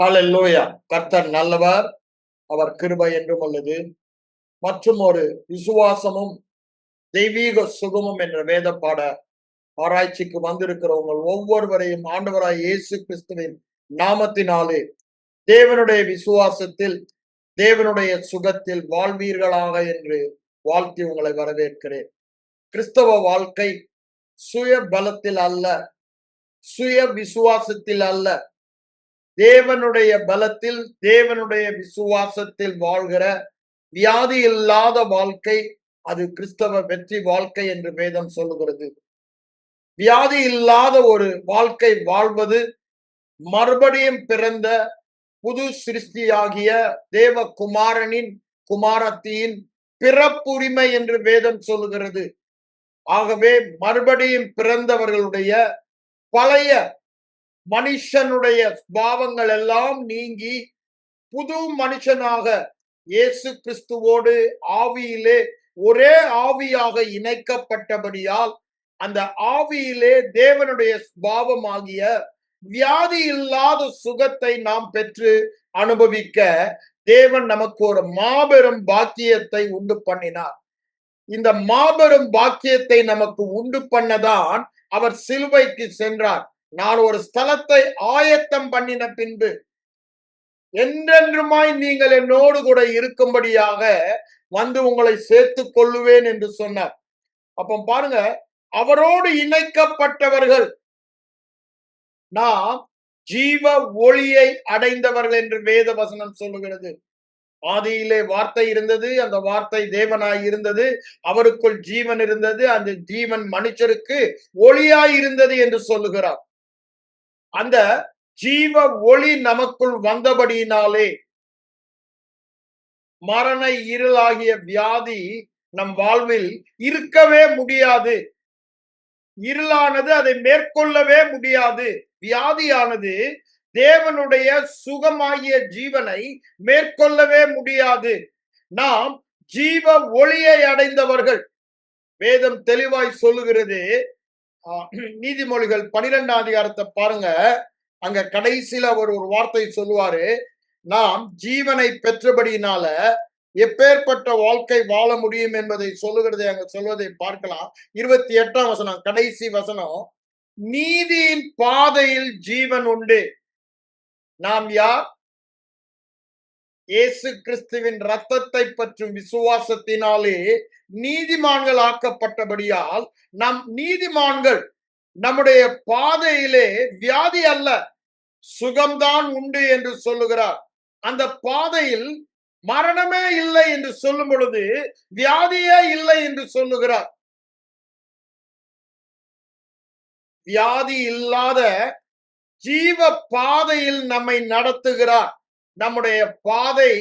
ஹல்லேலூயா. கர்த்தர் நல்லவர், அவர் கிருபை என்றும் உள்ளது. மற்றும் ஒரு விசுவாசமும் தெய்வீக சுகமும் என்ற வேத பாட ஆராய்ச்சிக்கு வந்திருக்கிறவங்க ஒவ்வொருவரையும் ஆண்டவராய் இயேசு கிறிஸ்துவின் நாமத்தினாலே தேவனுடைய விசுவாசத்தில், தேவனுடைய சுகத்தில் வாழ்வீர்களாக என்று வாழ்த்தி உங்களை வரவேற்கிறேன். கிறிஸ்தவ வாழ்க்கை சுய பலத்தில் அல்ல, சுய விசுவாசத்தில் அல்ல, தேவனுடைய பலத்தில், தேவனுடைய விசுவாசத்தில் வாழ்கிற வியாதி இல்லாத வாழ்க்கை. அது கிறிஸ்தவ வெற்றி வாழ்க்கை என்று வேதம் சொல்லுகிறது. வியாதி இல்லாத ஒரு வாழ்க்கை வாழ்வது மறுபடியும் பிறந்த புது சிருஷ்டியாகிய தேவகுமாரனின் குமாரத்தியின் பிறப்புரிமை என்று வேதம் சொல்லுகிறது. ஆகவே மறுபடியும் பிறந்தவர்களுடைய பழைய மனுஷனுடைய பாவங்கள் எல்லாம் நீங்கி புது மனுஷனாக இயேசு கிறிஸ்துவோடு ஆவியிலே ஒரே ஆவியாக இணைக்கப்பட்டபடியால் அந்த ஆவியிலே தேவனுடைய பாவமாகிய வியாதி இல்லாத சுகத்தை நாம் பெற்று அனுபவிக்க தேவன் நமக்கு ஒரு மாபெரும் பாக்கியத்தை உண்டு பண்ணினார். இந்த மாபெரும் பாக்கியத்தை நமக்கு உண்டு பண்ணதான் அவர் சிலுவைக்கு சென்றார். நான் ஒரு ஸ்தலத்தை ஆயத்தம் பண்ணின பின்பு என்றென்றுமாய் நீங்கள் என்னோடு கூட இருக்கும்படியாக வந்து உங்களை சேர்த்துக் கொள்ளுவேன் என்று சொன்னார். அப்ப பாருங்க, அவரோடு இணைக்கப்பட்டவர்கள் நாம் ஜீவ ஒளியை அடைந்தவர்கள் என்று வேத வசனம் சொல்லுகிறது. ஆதியிலே வார்த்தை இருந்தது, அந்த வார்த்தை தேவனாய் இருந்தது, அவருக்குள் ஜீவன் இருந்தது, அந்த ஜீவன் மனுஷருக்கு ஒளியாய் இருந்தது என்று சொல்லுகிறார். அந்த ஜீவ ஒளி நமக்குள் வந்தபடியினாலே மரண இருளாகிய வியாதி நம் வாழ்வில் இருக்கவே முடியாது. இருளானது அதை மேற்கொள்ளவே முடியாது. வியாதியானது தேவனுடைய சுகமாகிய ஜீவனை மேற்கொள்ளவே முடியாது. நாம் ஜீவ ஒளியை அடைந்தவர்கள். வேதம் தெளிவாய் சொல்லுகிறது. நீதிமொழிகள் 12ஆம் அதிகாரத்தை பாருங்க. அங்க கடைசியில அவர் ஒரு வார்த்தை சொல்லுவாரு. நாம் ஜீவனை பெற்றபடியினால எப்பேற்பட்ட வாழ்க்கை வாழ முடியும் என்பதை சொல்லுகிறதை அங்க சொல்வதை பார்க்கலாம். 28ஆம் வசனம், கடைசி வசனம், நீதியின் பாதையில் ஜீவன் உண்டு. நாம் யார்? இயேசு கிறிஸ்துவின் இரத்தத்தை பற்றும் விசுவாசத்தினாலே நீதிமான்கள் ஆக்கப்பட்டபடியால் நம் நீதிமான்கள் நம்முடைய பாதையிலே வியாதி அல்ல, சுகம்தான் உண்டு என்று சொல்லுகிறார். அந்த பாதையில் மரணமே இல்லை என்று சொல்லும் பொழுது வியாதியே இல்லை என்று சொல்லுகிறார். வியாதி இல்லாத ஜீவ பாதையில் நம்மை நடத்துகிறார். நம்முடைய பாதை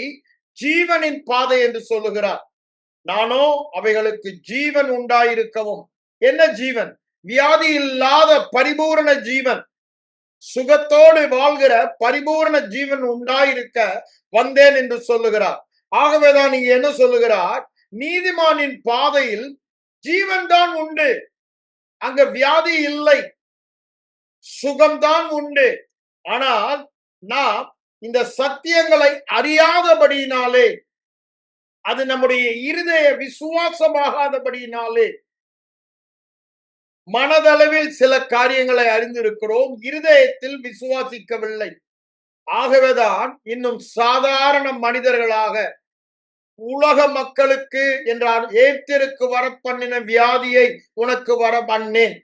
ஜீவனின் பாதை என்று சொல்லுகிறார். நானோ அவைகளுக்கு ஜீவன் உண்டாயிருக்கவும். என்ன ஜீவன்? வியாதி இல்லாத பரிபூரண ஜீவன், சுகத்தோடு வாழ்கிற பரிபூரண ஜீவன் உண்டாயிருக்க வந்தேன் என்று சொல்லுகிறார். ஆகவேதான் நீங்க என்ன சொல்லுகிறார்? நீதிமானின் பாதையில் ஜீவன் தான் உண்டு, அங்க வியாதி இல்லை, சுகம்தான் உண்டு. ஆனால் நாம் இந்த சத்தியங்களை அறியாதபடியினாலே, அது நம்முடைய இருதய விசுவாசமாகாதபடியினாலே மனதளவில் சில காரியங்களை அறிந்திருக்கிறோம், இருதயத்தில் விசுவாசிக்கவில்லை. ஆகவேதான் இன்னும் சாதாரண மனிதர்களாக உலக மக்களுக்கு என்றால் ஏத்திற்கு வர பண்ணின வியாதியை உனக்கு வர பண்ணேன்,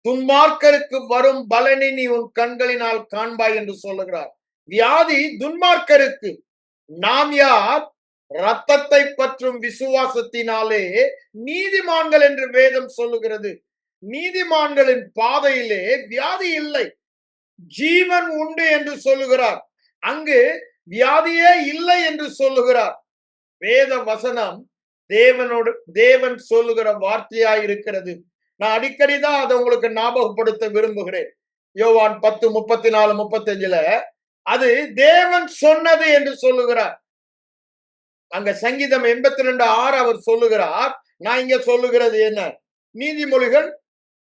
துன்மார்க்கருக்கு வரும் பலனை நீ உன் கண்களினால் காண்பாய் என்று சொல்லுகிறார். வியாதி துன்மார்க்கருக்கு. நாம் யார்? இரத்தத்தை பற்றும் விசுவாசத்தினாலே நீதிமான்கள் என்று வேதம் சொல்லுகிறது. நீதிமான்களின் பாதையிலே வியாதி இல்லை, ஜீவன் உண்டு என்று சொல்லுகிறார். அங்கு வியாதியே இல்லை என்று சொல்லுகிறார். வேத வசனம் தேவன் சொல்லுகிற வார்த்தையாய் இருக்கிறது. நான் அடிக்கடி தான் அதை உங்களுக்கு ஞாபகப்படுத்த விரும்புகிறேன். யோவான் 10:34-35 அது தேவன் சொன்னது என்று சொல்லுகிறார். அங்க சங்கீதம் 82:6 அவர் சொல்லுகிறார். நான் இங்க சொல்லுகிறது என்ன? நீதிமொழிகள்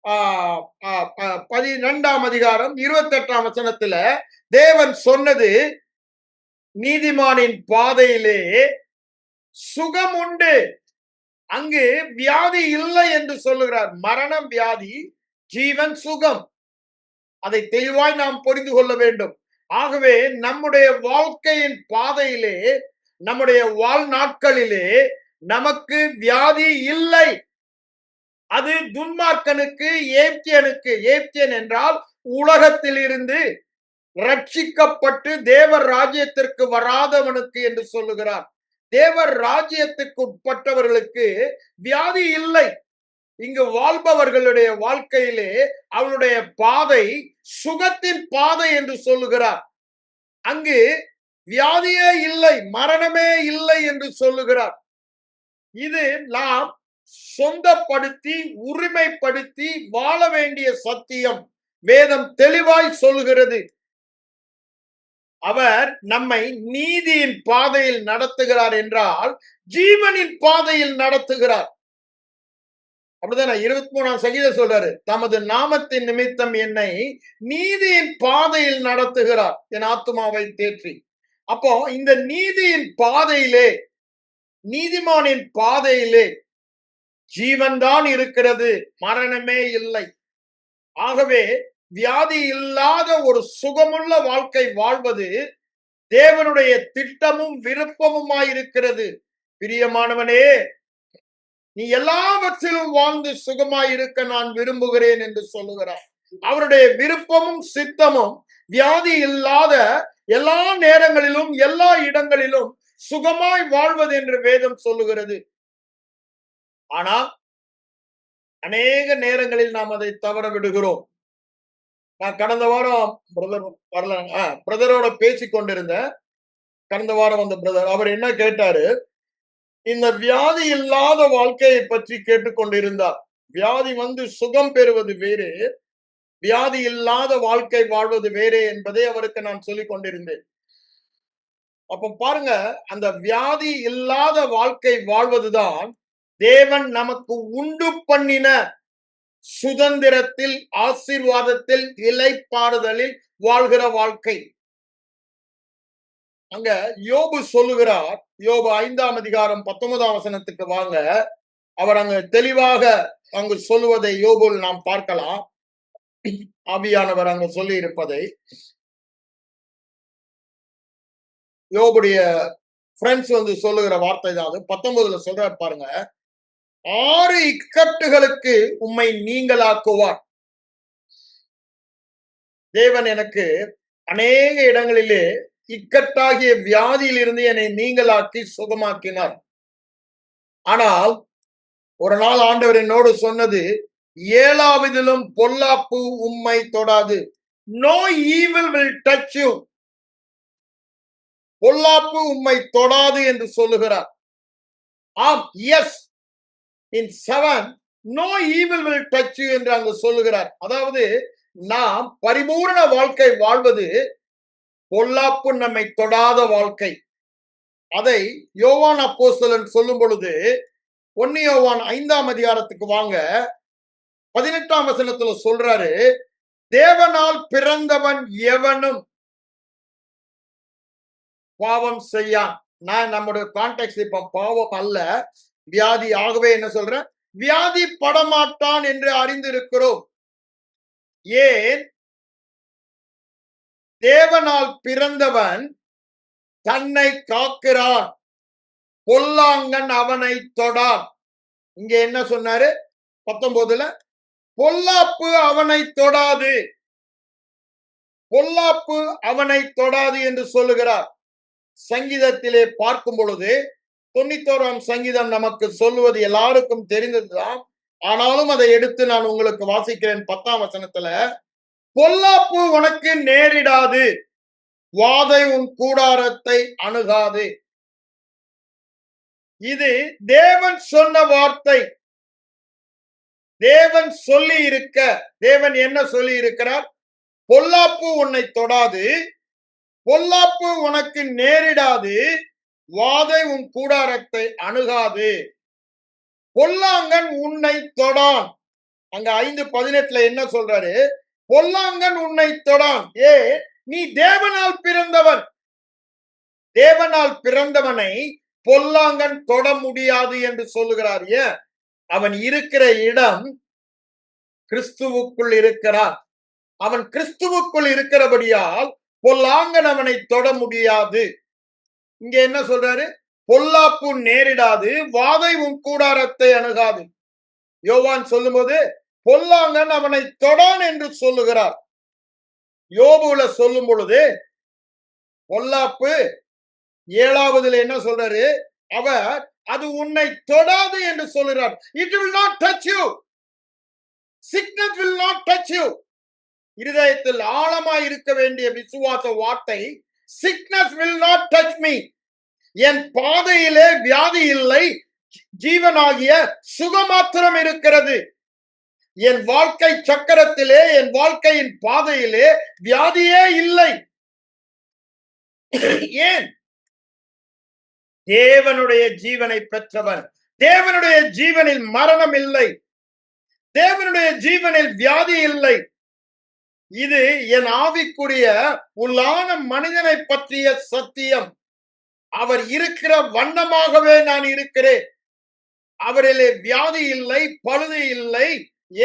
12ஆம் அதிகாரம் 28ஆம் வசனத்துல தேவன் சொன்னது, நீதிமானின் பாதையிலே சுகம் உண்டு, அங்கு வியாதி இல்லை என்று சொல்லுகிறார். மரணம், வியாதி, ஜீவன், சுகம், அதை தெளிவாய் நாம் புரிந்து கொள்ள வேண்டும். ஆகவே நம்முடைய வாழ்க்கையின் பாதையிலே, நம்முடைய வாழ்நாட்களிலே நமக்கு வியாதி இல்லை. அது துன்மார்க்கனுக்கு, ஏப்தியனுக்கு, ஏப்தியன் என்றால் உலகத்தில் இருந்து ரட்சிக்கப்பட்டு தேவர் ராஜ்யத்திற்கு வராதவனுக்கு என்று சொல்லுகிறார். தேவர் ராஜ்யத்துக்கு உட்பட்டவர்களுக்கு வியாதி இல்லை. இங்கு வாழ்பவர்களுடைய வாழ்க்கையிலே அவளுடைய பாதை சுகத்தின் பாதை என்று சொல்லுகிறார். அங்கு வியாதியே இல்லை, மரணமே இல்லை என்று சொல்லுகிறார். இது நாம் சொந்தப்படுத்தி உரிமைப்படுத்தி வாழ வேண்டிய சத்தியம். வேதம் தெளிவாய் சொல்கிறது. அவர் நம்மை நீதியின் பாதையில் நடத்துகிறார் என்றால் ஜீவனின் பாதையில் நடத்துகிறார். அப்படிதானே 23ஆம் சங்கீதம் சொல்றாரு, தமது நாமத்தின் நிமித்தம் என்னை நீதியின் பாதையில் நடத்துகிறார், என் ஆத்துமாவை தேற்றி. அப்போ இந்த நீதியின் பாதையிலே, நீதிமானின் பாதையிலே ஜீவன் தான் இருக்கிறது, மரணமே இல்லை. ஆகவே வியாதி இல்லாத ஒரு சுகமுள்ள வாழ்க்கை வாழ்வது தேவனுடைய திட்டமும் விருப்பமுமாயிருக்கிறது. பிரியமானவனே, நீ எல்லாவற்றிலும் வாழ்ந்து சுகமாயிருக்க நான் விரும்புகிறேன் என்று சொல்லுகிறார். அவருடைய விருப்பமும் சித்தமும் வியாதி இல்லாத எல்லா நேரங்களிலும் எல்லா இடங்களிலும் சுகமாய் வாழ்வது என்று வேதம் சொல்லுகிறது. ஆனால் அநேக நேரங்களில் நாம் அதை தவற விடுகிறோம். நான் கடந்த வாரம் பிரதரோட பேசிக் கொண்டிருந்தேன். கடந்த வாரம் வந்த பிரதர், அவர் என்ன கேட்டாரு, இந்த வியாதி இல்லாத வாழ்க்கையை பற்றி கேட்டுக்கொண்டிருந்தார். வியாதி வந்து சுகம் பெறுவது வேறு, வியாதி இல்லாத வாழ்க்கை வாழ்வது வேறு என்பதை அவருக்கு நான் சொல்லிக் கொண்டிருந்தேன். அப்ப பாருங்க, அந்த வியாதி இல்லாத வாழ்க்கை வாழ்வதுதான் தேவன் நமக்கு உண்டு பண்ணின சுதந்திரத்தில், ஆசீர்வாதத்தில், இளைப்பாறுதலில் வாழ்கிற வாழ்க்கை. அங்க யோபு சொல்லுகிறார், யோபு 5ஆம் அதிகாரம் 19ஆம் வசனத்துக்கு வாங்க. அவர் அங்கு தெளிவாக அங்கு சொல்லுவதை யோபுல் நாம் பார்க்கலாம். ஆவியானவர் அங்கு சொல்லி இருப்பதை யோபுடைய ஃப்ரெண்ட்ஸ் வந்து சொல்லுகிற வார்த்தை தான் அது. 19ல சொல்ற பாருங்க, 6 இக்கட்டுகளுக்கு உம்மை நீங்களாக்குவார். தேவன் எனக்கு அநேக இடங்களிலே இக்கட்டாகிய வியாதியில் இருந்து என்னை நீங்களாக்கி சுகமாக்கினார். ஆனால் ஒரு நாள் ஆண்டவர் என்னோடு சொன்னது, 7ஆவதிலும் பொல்லாப்பு உம்மை தொடாது. No evil will touch you. பொல்லாப்பு உம்மை தொடாது என்று சொல்லுகிறார். ஆம், S, in 7 no evil will touch you என்று அங்கு சொல்லுகிறார். அதாவது நாம் பரிபூர்ண வாழ்க்கை வாழ்வது பொல்லாப்பு நம்மை தொடாத வாழ்க்கை. அதை யோவான் அப்போஸ்தலன் சொல்லும் பொழுது 1 யோவான் 5ஆம் அதிகாரத்துக்கு வாங்க, 18ஆம் வசனத்துல சொல்றாரு, தேவனால் பிறந்தவன் எவனும் பாவம் செய்யான். நான் நம்முடைய கான்டெக்ட் இப்ப பாவம் அல்ல, வியாதி. ஆகவே என்ன சொல்றேன், வியாதி படமாட்டான் என்று அறிந்திருக்கிறோம். ஏன்? தேவனால் பிறந்தவன் தன்னை காக்கிறான், பொல்லாங்கன் அவனை தொடான். இங்க என்ன சொன்னாரு 19ல, பொல்லாப்பு அவனை தொடாது, பொல்லாப்பு அவனை தொடாது என்று சொல்லுகிறார். சங்கீதத்திலே பார்க்கும் பொழுது 91ஆம் சங்கீதம் நமக்கு சொல்லுவது எல்லாருக்கும் தெரிந்ததுதான். ஆனாலும் அதை எடுத்து நான் உங்களுக்கு வாசிக்கிறேன். 10ஆம் வசனத்துல, பொல்லாப்பு உனக்கு நேரிடாது, வாதை உன் கூடாரத்தை அணுகாது. இது தேவன் சொன்ன வார்த்தை. தேவன் சொல்லி இருக்க, தேவன் என்ன சொல்லி இருக்கிறார், பொல்லாப்பு உன்னை தொடாது, பொல்லாப்பு உனக்கு நேரிடாது, வாதை உன் கூடாரத்தை அணுகாது, பொல்லாங்கன் உன்னை தொடான். அங்க 5:18 என்ன சொல்றாரு? பொல்லாங்கன் உன்னை தொடான். நீ தேவனால் பிறந்தவன். தேவனால் பிறந்தவனை பொல்லாங்கன் தொட முடியாது என்று சொல்லுகிறார். ஏன்? அவன் இருக்கிற இடம் கிறிஸ்துவுக்குள் இருக்கிறான். அவன் கிறிஸ்துவுக்குள் இருக்கிறபடியால் பொல்லாங்கன் அவனை தொட முடியாது. இங்க என்ன சொல்றாரு? பொல்லாப்பு நேரிடாது, வாதை உன் கூடாரத்தை அணுகாது. யோவான் சொல்லும்போது பொல்லாங்கன் அவனை தொடான் என்று சொல்லுகிறார். யோபுல சொல்லும் பொழுது பொல்லாப்பு 7வதுல என்ன சொல்றாரு? அவர் அது உன்னை தொடாது என்று சொல்கிறார். It will not touch you. Sickness will not touch you. இருதயத்தில் ஆழமாய் இருக்க வேண்டிய விசுவாச வார்த்தை, sickness will not touch me. என் பாதையிலே வியாதி இல்லை, ஜீவனாகிய சுகமாத்திரம் இருக்கிறது. என் வாழ்க்கை சக்கரத்திலே, என் வாழ்க்கையின் பாதையிலே வியாதியே இல்லை. ஏன்? தேவனுடைய ஜீவனை பெற்றவர். தேவனுடைய ஜீவனில் மரணம் இல்லை, தேவனுடைய ஜீவனில் வியாதி இல்லை. இது என் ஆவிக்குரிய உள்ளான மனிதனை பற்றிய சத்தியம். அவர் இருக்கிற வண்ணமாகவே நான் இருக்கிறேன். அவரிலே வியாதி இல்லை, பழுது இல்லை.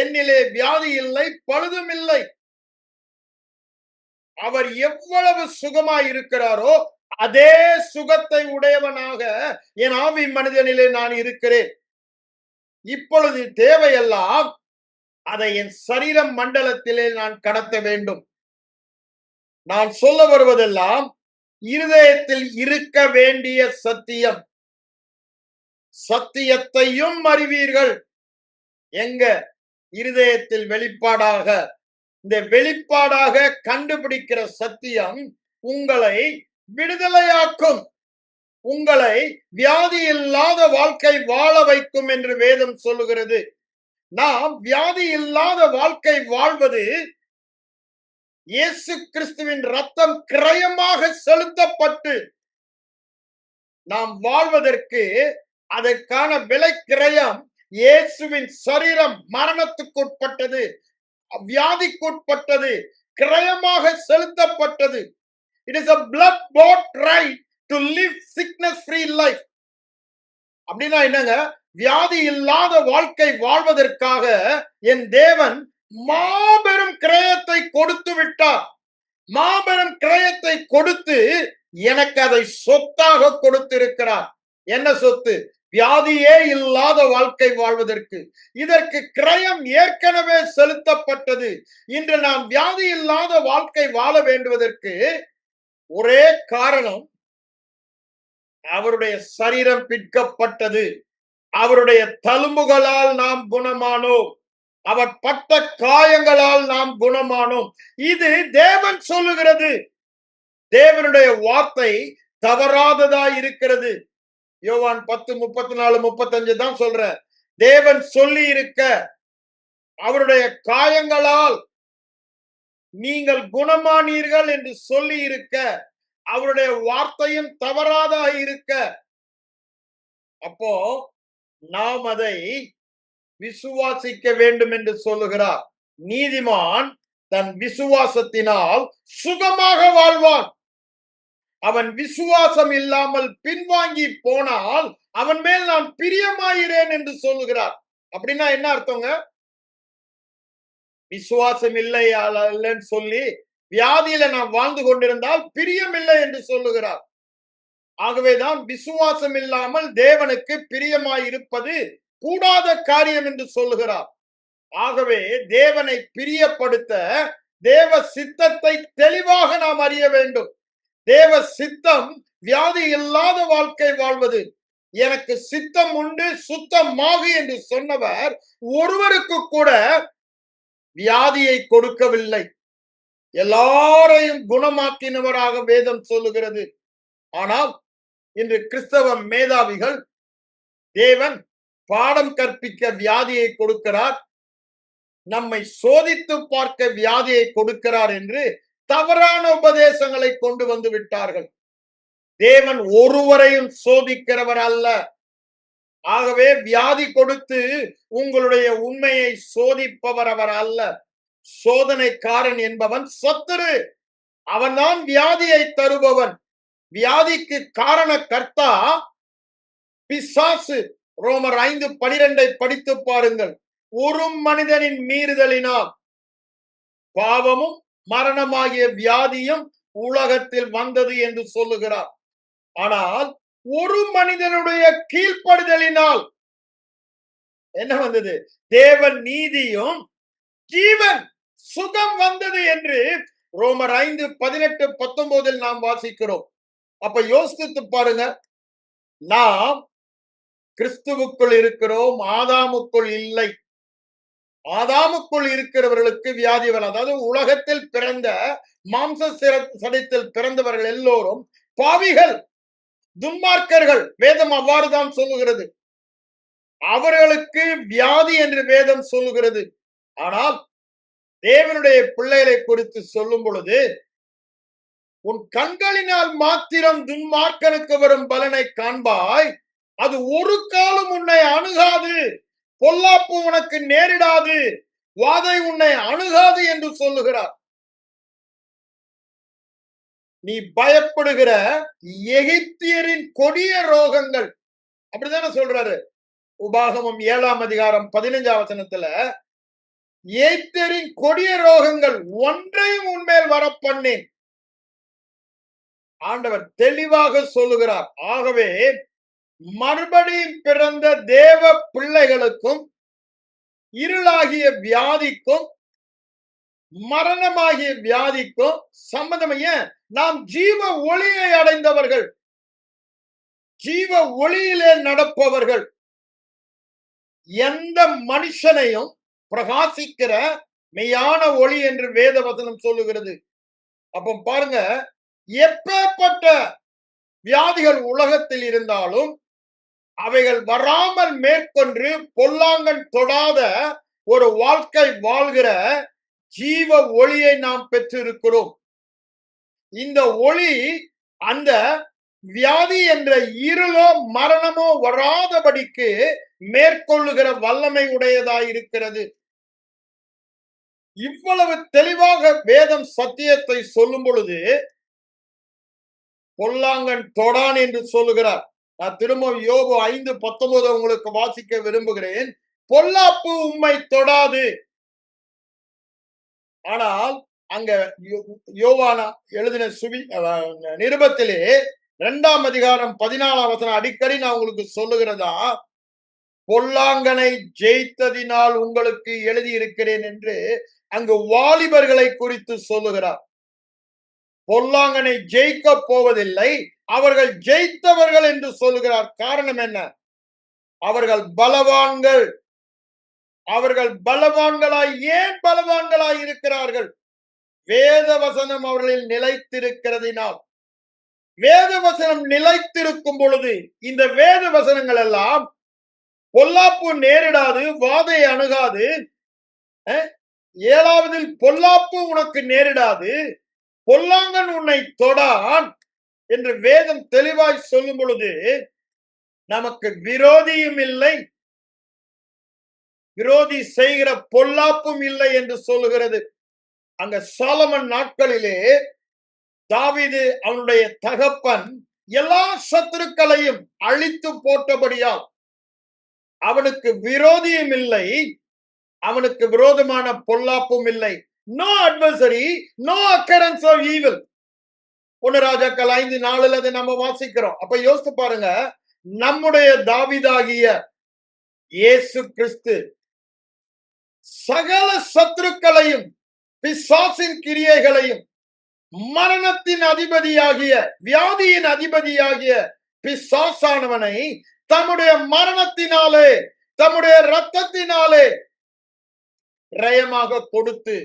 என்னிலே வியாதி இல்லை, பழுதும் இல்லை. அவர் எவ்வளவு சுகமாய் இருக்கிறாரோ அதே சுகத்தை உடையவனாக என் ஆவி மனிதனிலே நான் இருக்கிறேன். இப்பொழுது தேவையெல்லாம் அதை என் சரீர மண்டலத்திலே நான் கடத்த வேண்டும். நான் சொல்ல வருவதெல்லாம் இருதயத்தில் இருக்க வேண்டிய சத்தியம். சத்தியத்தையும் அறிவீர்கள். எங்க? இருதயத்தில் வெளிப்பாடாக. இந்த வெளிப்பாடாக கண்டுபிடிக்கிற சத்தியம் உங்களை விடுதலையாக்கும், உங்களை வியாதி இல்லாத வாழ்க்கை வாழ வைக்கும் என்று வேதம் சொல்லுகிறது. நாம் வியாதி இல்லாத வாழ்க்கை வாழ்வது இயேசு கிறிஸ்துவின் ரத்தம் கிரயமாக செலுத்தப்பட்டு நாம் வாழ்வதற்கு அதற்கான விலை கிரயம் இயேசுவின் சரீரம் மரணத்துக்குட்பட்டது, வியாதிக்குட்பட்டது, கிரயமாக செலுத்தப்பட்டது. It is a blood bought right to live sickness free life. அப்படின்னா என்னங்க? வியாதி இல்லாத வாழ்க்கை வாழ்வதற்காக என் தேவன் மாபெரும் கிரயத்தை கொடுத்து விட்டார். மாபெரும் கிரயத்தை கொடுத்து எனக்கு அதை சொத்தாக கொடுத்திருக்கிறார். என்ன சொத்து? வியாதியே இல்லாத வாழ்க்கை வாழ்வதற்கு. இதற்கு கிரயம் ஏற்கனவே செலுத்தப்பட்டது. இன்று நாம் வியாதி இல்லாத வாழ்க்கை வாழ வேண்டுவதற்கு ஒரே காரணம், அவருடைய சரீரம் பிற்கப்பட்டது. அவருடைய தழும்புகளால் நாம் குணமானோம். அவர் பட்ட காயங்களால் நாம் குணமானோம். இது தேவன் சொல்லுகிறது. தேவனுடைய வார்த்தை தவறாததா இருக்கிறது. யோவான் 10:34-35 தான் சொல்ற. தேவன் சொல்லி இருக்க, அவருடைய காயங்களால் நீங்கள் குணமானீர்கள் என்று சொல்லி இருக்க, அவருடைய வார்த்தையும் தவறாதா இருக்க, அப்போ நாம் அதை விசுவாசிக்க வேண்டும் என்று சொல்லுகிறார். நீதிமான் தன் விசுவாசத்தினால் சுகமாக வாழ்வான். அவன் விசுவாசம் இல்லாமல் பின்வாங்கி போனால் அவன் மேல் நான் பிரியமாயிரேன் என்று சொல்லுகிறார். அப்படின்னா என்ன அர்த்தங்க? விசுவாசம் இல்லைன்னு சொல்லி வியாதியில நாம் வாழ்ந்து கொண்டிருந்தால் பிரியம் இல்லை என்று சொல்லுகிறார். ஆகவேதான் விசுவாசம் இல்லாமல் தேவனுக்கு பிரியமாய் இருப்பது கூடாத காரியம் என்று சொல்லுகிறார். ஆகவே தேவனை பிரியப்படுத்த தேவ சித்தத்தை தெளிவாக நாம் அறிய வேண்டும். தேவ சித்தம் வியாதி இல்லாத வாழ்க்கை வாழ்வது. எனக்கு சித்தம் உண்டு, சுத்தமாகு என்று சொன்னவர் ஒருவருக்கு கூட வியாதியை கொடுக்கவில்லை. எல்லாரையும் குணமாக்கினவராக வேதம் சொல்லுகிறது. ஆனால் இன்று கிறிஸ்தவ மேதாவிகள் தேவன் பாடம் கற்பிக்க வியாதியை கொடுக்கிறார், நம்மை சோதித்து பார்க்க வியாதியை கொடுக்கிறார் என்று தவறான உபதேசங்களை கொண்டு வந்து விட்டார்கள். தேவன் ஒருவரையும் சோதிக்கிறவர் அல்ல. ஆகவே வியாதி கொடுத்து உங்களுடைய உண்மையை சோதிப்பவர் அவர் அல்ல. சோதனைக்காரன் என்பவன் சத்துரு. அவன்தான் வியாதியை தருபவன். வியாதிக்கு காரண கர்த்தா பிசாசு. ரோமர் 5:12 படித்து பாருங்கள். ஒரு மனிதனின் மீறுதலினால் பாவமும் மரணமாகிய வியாதியும் உலகத்தில் வந்தது என்று சொல்லுகிறார். ஆனால் ஒரு மனிதனுடைய கீழ்ப்படுதலினால் என்ன வந்தது? தேவன் நீதியும் ஜீவன் சுகம் வந்தது என்று ரோமர் 5:18-19 நாம் வாசிக்கிறோம். அப்ப யோசித்து பாருங்க. நாம் கிறிஸ்துவுக்குள் இருக்கிறோம், ஆதாமுக்குள் இல்லை. ஆதாமுக்குள் இருக்கிறவர்களுக்கு வியாதி வரும். அதாவது உலகத்தில் பிறந்த மாம்ச சடத்தில் பிறந்தவர்கள் எல்லோரும் பாவிகள், துன்மார்க்கர்கள். வேதம் அவ்வாறுதான் சொல்லுகிறது. அவர்களுக்கு வியாதி என்று வேதம் சொல்லுகிறது. ஆனால் தேவனுடைய பிள்ளைகளை குறித்து சொல்லும் பொழுது, உன் கண்களினால் மாத்திரம் துன்மார்க்கனுக்கு வரும் பலனை காண்பாய், அது ஒரு காலம் உன்னை அணுகாது, பொல்லாப்பு உனக்கு நேரிடாது, வாதை உன்னை அணுகாது என்று சொல்லுகிறார். நீ பயப்படுகிற எகிப்தியரின் கொடிய ரோகங்கள், அப்படித்தானே சொல்றாரு. உபாகமம் 7:15 எகிப்தியரின் கொடிய ரோகங்கள் ஒன்றையும் உன்மேல் வரப்பண்ணேன். ஆண்டவர் தெளிவாக சொல்லுகிறார். ஆகவே மறுபடியும் பிறந்த தேவ பிள்ளைகளுக்கும் இருளாகிய வியாதிக்கும் மரணமாகிய வியாதிக்கும் சம்பந்தமைய நாம் ஜீவ ஒளியை அடைந்தவர்கள், ஜீவ ஒளியிலே நடப்பவர்கள். எந்த மனுஷனையும் பிரகாசிக்கிற மெய்யான ஒளி என்று வேத வசனம் சொல்லுகிறது. அப்ப பாருங்க, எப்பேற்பட்ட வியாதிகள் உலகத்தில் இருந்தாலும் அவைகள் வராமல் மேற்கொண்டு பொல்லாங்கன் தொடாத ஒரு வாழ்க்கை வாழ்கிற ஜீவ ஒளியை நாம் பெற்றிருக்கிறோம். இந்த ஒளி அந்த வியாதி என்ற இருளோ மரணமோ வராதபடிக்கு மேற்கொள்ளுகிற வல்லமை உடையதாயிருக்கிறது. இவ்வளவு தெளிவாக வேதம் சத்தியத்தை சொல்லும் பொழுது பொல்லாங்கன் தொடான் என்று சொல்லுகிறார். நான் திரும்ப யோபு 5:19 உங்களுக்கு வாசிக்க விரும்புகிறேன். பொல்லாப்பு உம்மை தொடாது. ஆனால் அங்க யோவானா எழுதின நிருபத்திலே 2:14 அடிக்கடி நான் உங்களுக்கு சொல்லுகிறதா, பொல்லாங்கனை ஜெயித்ததினால் உங்களுக்கு எழுதி இருக்கிறேன் என்று அங்கு வாலிபர்களை குறித்து சொல்லுகிறார். பொல்லாங்கனை ஜெயிக்க போவதில்லை, அவர்கள் ஜெயித்தவர்கள் என்று சொல்லுகிறார். காரணம் என்ன? அவர்கள் பலவான்கள். அவர்கள் பலவான்களாய் ஏன் பலவான்களாய் இருக்கிறார்கள்? வேத வசனம் அவர்களில் நிலைத்திருக்கிறதினால். வேத வசனம் நிலைத்திருக்கும் பொழுது இந்த வேத வசனங்கள் எல்லாம் பொல்லாப்பு நேரிடாது, வாதை அணுகாது. 7வதில் பொல்லாப்பு உனக்கு நேரிடாது, பொல்லாங்கன் உன்னை தொடான் என்று வேதம் தெளிவாய் சொல்லும் பொழுது நமக்கு விரோதியும் இல்லை, விரோதி செய்கிற பொல்லாப்பும் இல்லை என்று சொல்லுகிறது. அங்க சாலமன் நாட்களிலே தாவீது அவனுடைய தகப்பன் எல்லா சத்துருக்களையும் அழித்து போட்டபடியால் அவனுக்கு விரோதியும் இல்லை, அவனுக்கு விரோதமான பொல்லாப்பும் இல்லை. No adversary, no occurrence of evil. 1 ராஜாக்கள் 5:4 அதை நம்ம வாசிக்கிறோம். அப்ப யோசித்து பாருங்க, நம்முடைய தாவீதாகிய இயேசு கிறிஸ்து சகல சத்துருக்களையும் பிசாசின் கிரியைகளையும் மரணத்தின் அதிபதியாகிய வியாதியின் அதிபதியாகிய பிசாசானவனை தம்முடைய மரணத்தினாலே தம்முடைய இரத்தத்தினாலே ரயமாக கொடுத்து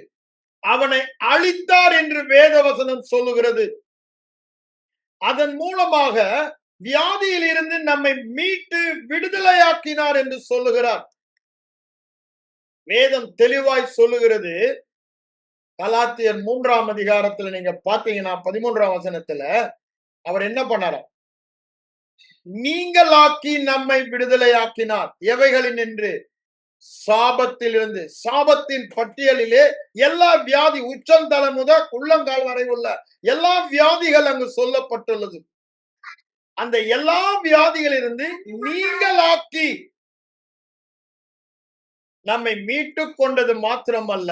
அவனை அழித்தார் என்று வேதவசனம் சொல்லுகிறது. அதன் மூலமாக வியாதியில் இருந்து நம்மை மீட்டு விடுதலையாக்கினார் என்று சொல்லுகிறார். வேதம் தெளிவாய் சொல்லுகிறது. கலாத்தியர் 3:ம் அதிகாரத்துல நீங்க பாத்தீங்கன்னா 13ஆம் வசனத்துல அவர் என்ன பண்ணாராம்? நீங்களாக்கி நம்மை விடுதலையாக்கினார். எவைகளின் என்று? சாபத்திலிருந்து. சாபத்தின் பட்டியலிலே எல்லா வியாதி, உச்சந்தலை முதல் உள்ளங்கால் வரை உள்ள எல்லா வியாதிகள் அங்கு சொல்லப்பட்டுள்ளது. அந்த எல்லா வியாதிகளிலிருந்து நீங்களாக்கி நம்மை மீட்டுக் கொண்டது மாத்திரமல்ல,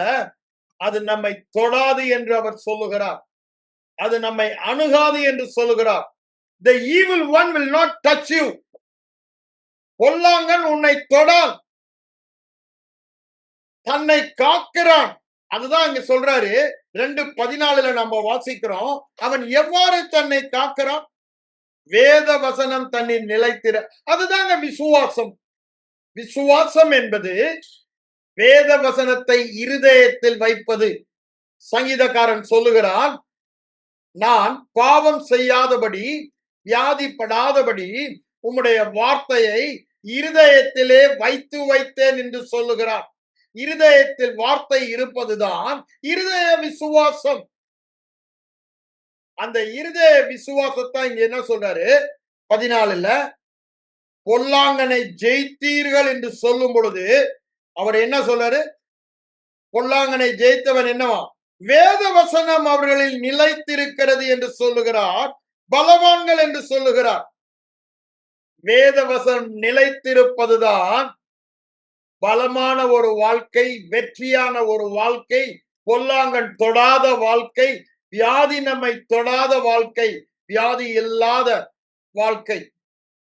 அது நம்மை தொடாது என்று அவர் சொல்லுகிறார். அது நம்மை அணுகாது என்று சொல்லுகிறார். The evil one will not touch you. பொல்லாங்கன் உன்னை தொடான். தன்னை காக்கிறான். அதுதான் இங்க சொல்றாரு. 2:14 நம்ம வாசிக்கிறோம். அவன் எவ்வாறு தன்னை காக்கிறான்? வேத வசனம் தன்னில் நிலைத்திர. அதுதாங்க விசுவாசம். விசுவாசம் என்பது வேத வசனத்தை இருதயத்தில் வைப்பது. சங்கீதக்காரன் சொல்லுகிறான், நான் பாவம் செய்யாதபடி, வியாதிப்படாதபடி உம்முடைய வார்த்தையை இருதயத்திலே வைத்து வைத்தேன் என்று சொல்லுகிறான். இருதயத்தில் வார்த்தை இருப்பதுதான் இருதய விசுவாசம். அந்த இருதய விசுவாசத்தை இங்க என்ன சொல்றாரு? 14ல பொல்லாங்கனை ஜெயித்தீர்கள் என்று சொல்லும் பொழுது அவர் என்ன சொல்றாரு? பொல்லாங்கனை ஜெயித்தவன் என்னவா? வேத வசனம் அவர்களில் நிலைத்திருக்கிறது என்று சொல்லுகிறார். பலவான்கள் என்று சொல்லுகிறார். வேத வசனம் நிலைத்திருப்பதுதான் பலமான ஒரு வாழ்க்கை, வெற்றியான ஒரு வாழ்க்கை, பொல்லாங்கன் தொடாத வாழ்க்கை, வியாதி நம்மை தொடாத வாழ்க்கை, வியாதி இல்லாத வாழ்க்கை.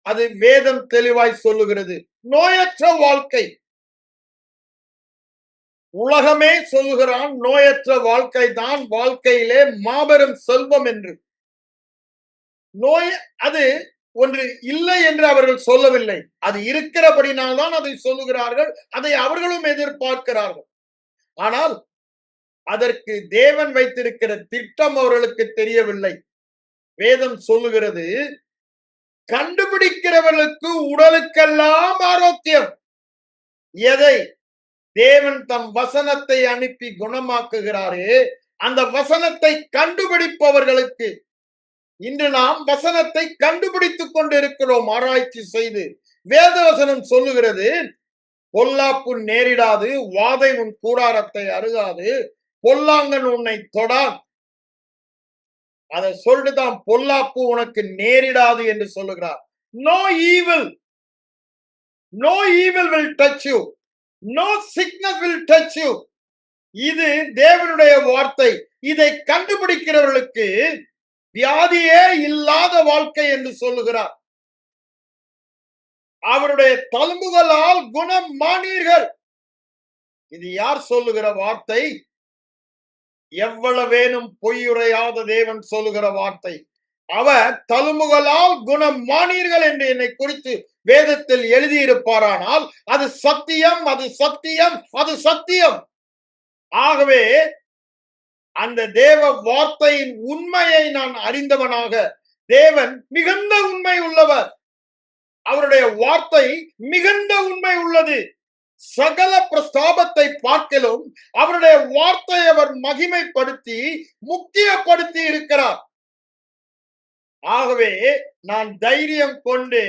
அது வேதம் தெளிவாய் சொல்லுகிறது. நோயற்ற வாழ்க்கை. உலகமே சொல்லுகிறான் நோயற்ற வாழ்க்கை தான் வாழ்க்கையிலே மாபெரும் செல்வம் என்று. நோய் அது ஒன்று இல்லை என்று அவர்கள் சொல்லவில்லை. அது இருக்கிறபடினால்தான் அதை சொல்லுகிறார்கள். அதை அவர்களும் எதிர்பார்க்கிறார்கள். ஆனால் அதற்கு தேவன் வைத்திருக்கிற திட்டம் அவர்களுக்கு தெரியவில்லை. வேதம் சொல்லுகிறது, கண்டுபிடிக்கிறவர்களுக்கு உடலுக்கெல்லாம் ஆரோக்கியம். எதை? தேவன் தம் வசனத்தை அனுப்பி குணமாக்குகிறாரே, அந்த வசனத்தை கண்டுபிடிப்பவர்களுக்கு. இன்று நாம் வசனத்தை கண்டுபிடித்துக் கொண்டிருக்கிறோம் ஆராய்ச்சி செய்து. வேத வசனம் சொல்லுகிறது, பொல்லாப்பு நேரிடாது, வாதை உன் கூடாரத்தை அருகாது, பொல்லாங்கன் உன்னை தொடான். அதை சொல்லிட்டுதான் பொல்லாப்பு உனக்கு நேரிடாது என்று சொல்லுகிறார். No evil, no evil will touch you, no sickness will touch you. இது தேவனுடைய வார்த்தை. இதை கண்டுபிடிக்கிறவர்களுக்கு வியாதியே இல்லாத வாழ்க்கை என்று சொல்லுகிறார். அவருடைய தழும்புகளால் குணம் மானீர்கள். இது யார் சொல்லுகிற வார்த்தை? எவ்வளவேனும் பொய்யுரையாத தேவன் சொல்லுகிற வார்த்தை. அவர் தழும்புகளால் குணம் மானீர்கள் என்று என்னை குறித்து வேதத்தில் எழுதியிருப்பாரானால் அது சத்தியம், அது சத்தியம், அது சத்தியம். ஆகவே அந்த தேவ வார்த்தையின் உண்மையை நான் அறிந்தவனாக, தேவன் மிகுந்த உண்மை உள்ளவர். அவருடைய வார்த்தை மிகுந்த உண்மை உள்ளது. சகல பிரஸ்தாபத்தை பார்க்கலும் அவருடைய வார்த்தை அவர் மகிமைப்படுத்தி முக்கியப்படுத்தி இருக்கிறார். ஆகவே நான் தைரியம் கொண்டு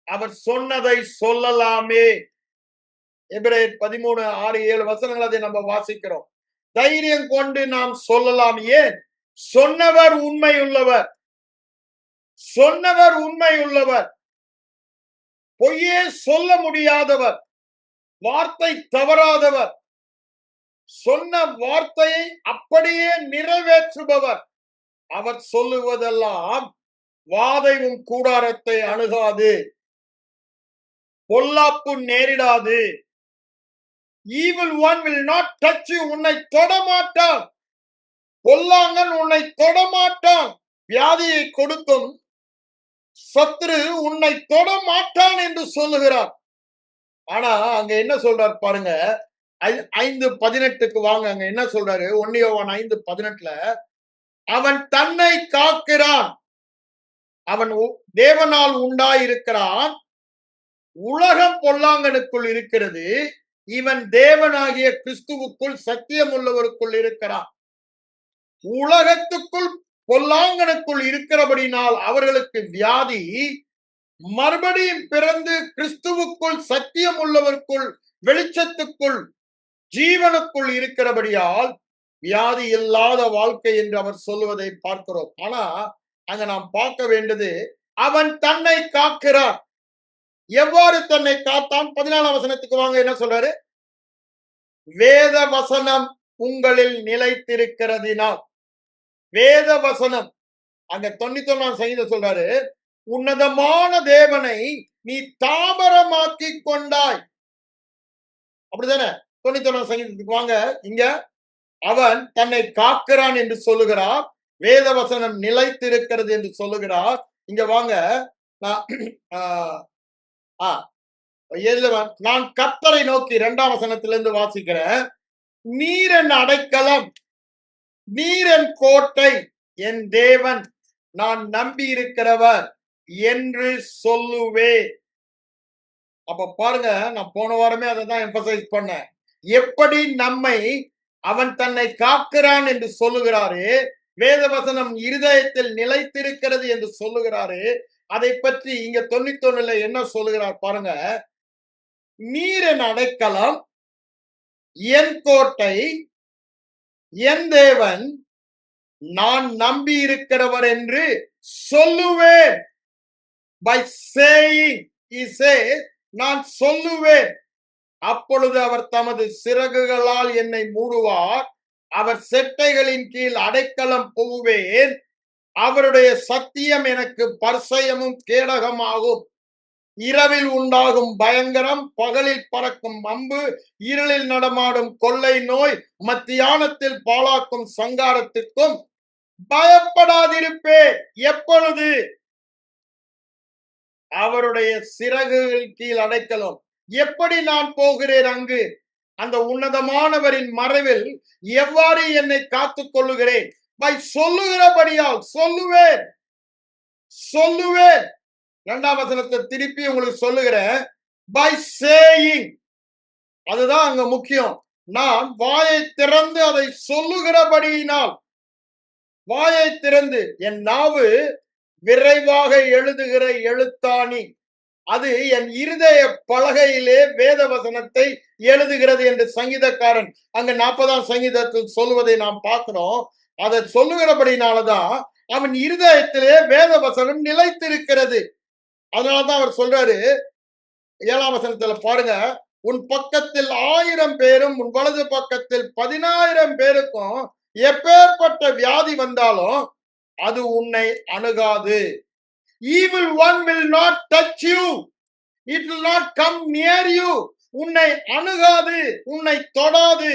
அவர் சொன்னதை சொல்லலாமே. எபிரேயர் 13:6-7 வசனங்கள் அதை நம்ம வாசிக்கிறோம். தைரியம் கொண்டு நாம் சொல்லலாம். ஏன்? சொன்னவர் உண்மை உள்ளவர். சொன்னவர் உண்மை உள்ளவர். பொய்யே சொல்ல முடியாதவர். வார்த்தை தவறாதவர். சொன்ன வார்த்தையை அப்படியே நிறைவேற்றுபவர். அவர் சொல்லுவதெல்லாம் வாதையும் கூடாரத்தை அணுகாது, பொல்லாப்பு நேரிடாது. Evil one will not touch you. உன்னை தொடமாட்டான். பொல்லாங்கன் உன்னை தொடமாட்டான். வியாதியை கொடுத்தும் சத்ரு உன்னை தொடமாட்டான் என்று சொல்லுகிறார். ஆனா அங்க என்ன சொல்றார் பாருங்க. 5:18 வாங்க. அங்க என்ன சொல்றாரு? 1 யோவான் 5:18 அவன் தன்னை காக்கிறான். அவன் தேவனால் உண்டாயிருக்கிறான். உலகம் பொல்லாங்கனுக்குள் இருக்கிறது. இவன் தேவனாகிய கிறிஸ்துவுக்குள் சத்தியம் உள்ளவருக்குள் இருக்கிறான். உலகத்துக்குள் பொல்லாங்கனுக்குள் இருக்கிறபடினால் அவர்களுக்கு வியாதி, மறுபடியும் பிறந்து கிறிஸ்துவுக்குள், சத்தியம் உள்ளவருக்குள், வெளிச்சத்துக்குள், ஜீவனுக்குள் இருக்கிறபடியால் வியாதி இல்லாத வாழ்க்கை என்று அவர் சொல்லுவதை பார்க்கிறோம். ஆனா அங்க நாம் பார்க்க வேண்டியது, அவன் தன்னை காக்கிறான். எவ்வாறு தன்னை காத்தான்? 14ஆம் வசனத்துக்கு வாங்க, என்ன சொல்றாரு? வேத வசனம் உங்களில் நிலைத்திருக்கிறதினால். வேத வசனம், அங்க 91ஆம் சங்கீதம் சொல்றாரு, உன்னதமான தேவனை நீ தாபரமாக்கி கொண்டாய். அப்படிதானே? 91ஆம் சங்கீதத்துக்கு வாங்க. இங்க அவன் தன்னை காக்கிறான் என்று சொல்லுகிறார். வேத வசனம் நிலைத்திருக்கிறது என்று சொல்லுகிறார். இங்க வாங்க, நான் கர்த்தரை நோக்கி 2ஆம் வசனத்திலிருந்து வாசிக்கிறேன். நீர் என் அடைக்கலம், நீர் என் கோட்டை, என் தேவன், நான் நம்பி இருக்கிறவர் என்று சொல்லுவே. அப்ப பாருங்க, நான் போன வாரமே அதை தான் எம்பசைஸ் பண்ணேன். எப்படி நம்மை அவன் தன்னை காக்கிறான் என்று சொல்லுகிறாரு, வேதவசனம் இருதயத்தில் நிலைத்திருக்கிறது என்று சொல்லுகிறாரு. அதை பற்றி இங்க 91ல என்ன சொல்லுகிறார் பாருங்க. நீர் என் அடைக்கலம், என் கோட்டை, என் தேவன், நான் நம்பி இருக்கிறவர் என்று சொல்லுவேன். பை சேயிங், he says, நான் சொல்லுவேன். அப்பொழுது அவர் தமது சிறகுகளால் என்னை மூடுவார். அவர் செட்டைகளின் கீழ் அடைக்கலம் புகுவேன். அவருடைய சத்தியம் எனக்கு பர்சயமும் கேடகமாகும். இரவில் உண்டாகும் பயங்கரம், பகலில் பறக்கும் அம்பு, இருளில் நடமாடும் கொள்ளை நோய், மத்தியானத்தில் பாழாக்கும் சங்காரத்திற்கும் பயப்படாதிருப்பேன். எப்பொழுது? அவருடைய சிறகுகள் கீழ் அடைக்கலம். எப்படி நான் போகிறேன் அங்கு? அந்த உன்னதமானவரின் மறைவில் எவ்வாறு என்னை காத்துக் கொள்ளுகிறேன்? பை சொல்லுகிறபடியால் சொல்லுவேன். சொல்லுவேன். 2ஆம் வசனத்தை திருப்பி உங்களுக்கு சொல்லுகிறேன். பை சேயிங், அதுதான் அங்க முக்கியம். நான் வாயை திறந்து அதை சொல்லுகிறபடியினால், வாயை திறந்து, என் நாவு விரைவாக எழுதுகிற எழுத்தாணி, அது என் இருதய பலகையிலே வேத வசனத்தை எழுதுகிறது என்று சங்கீதக்காரன் அங்க 40ஆம் சங்கீதத்தில் சொல்லுவதை நாம் பார்க்கிறோம். அதை சொல்லுகிறபடினாலதான் அவன் இருதயத்திலே வேத வசனம் நிலைத்திருக்கிறது. அதனாலதான் அவர் சொல்றாரு 7ஆம் வசனத்துல பாருங்க, உன் பக்கத்தில் 1000 பேரும் உன் வலது பக்கத்தில் 10,000 பேருக்கும் எப்பேற்பட்ட வியாதி வந்தாலும் அது உன்னை அணுகாது. Evil one will not touch you. It will not come near you. உன்னை அணுகாது, உன்னை தொடாது.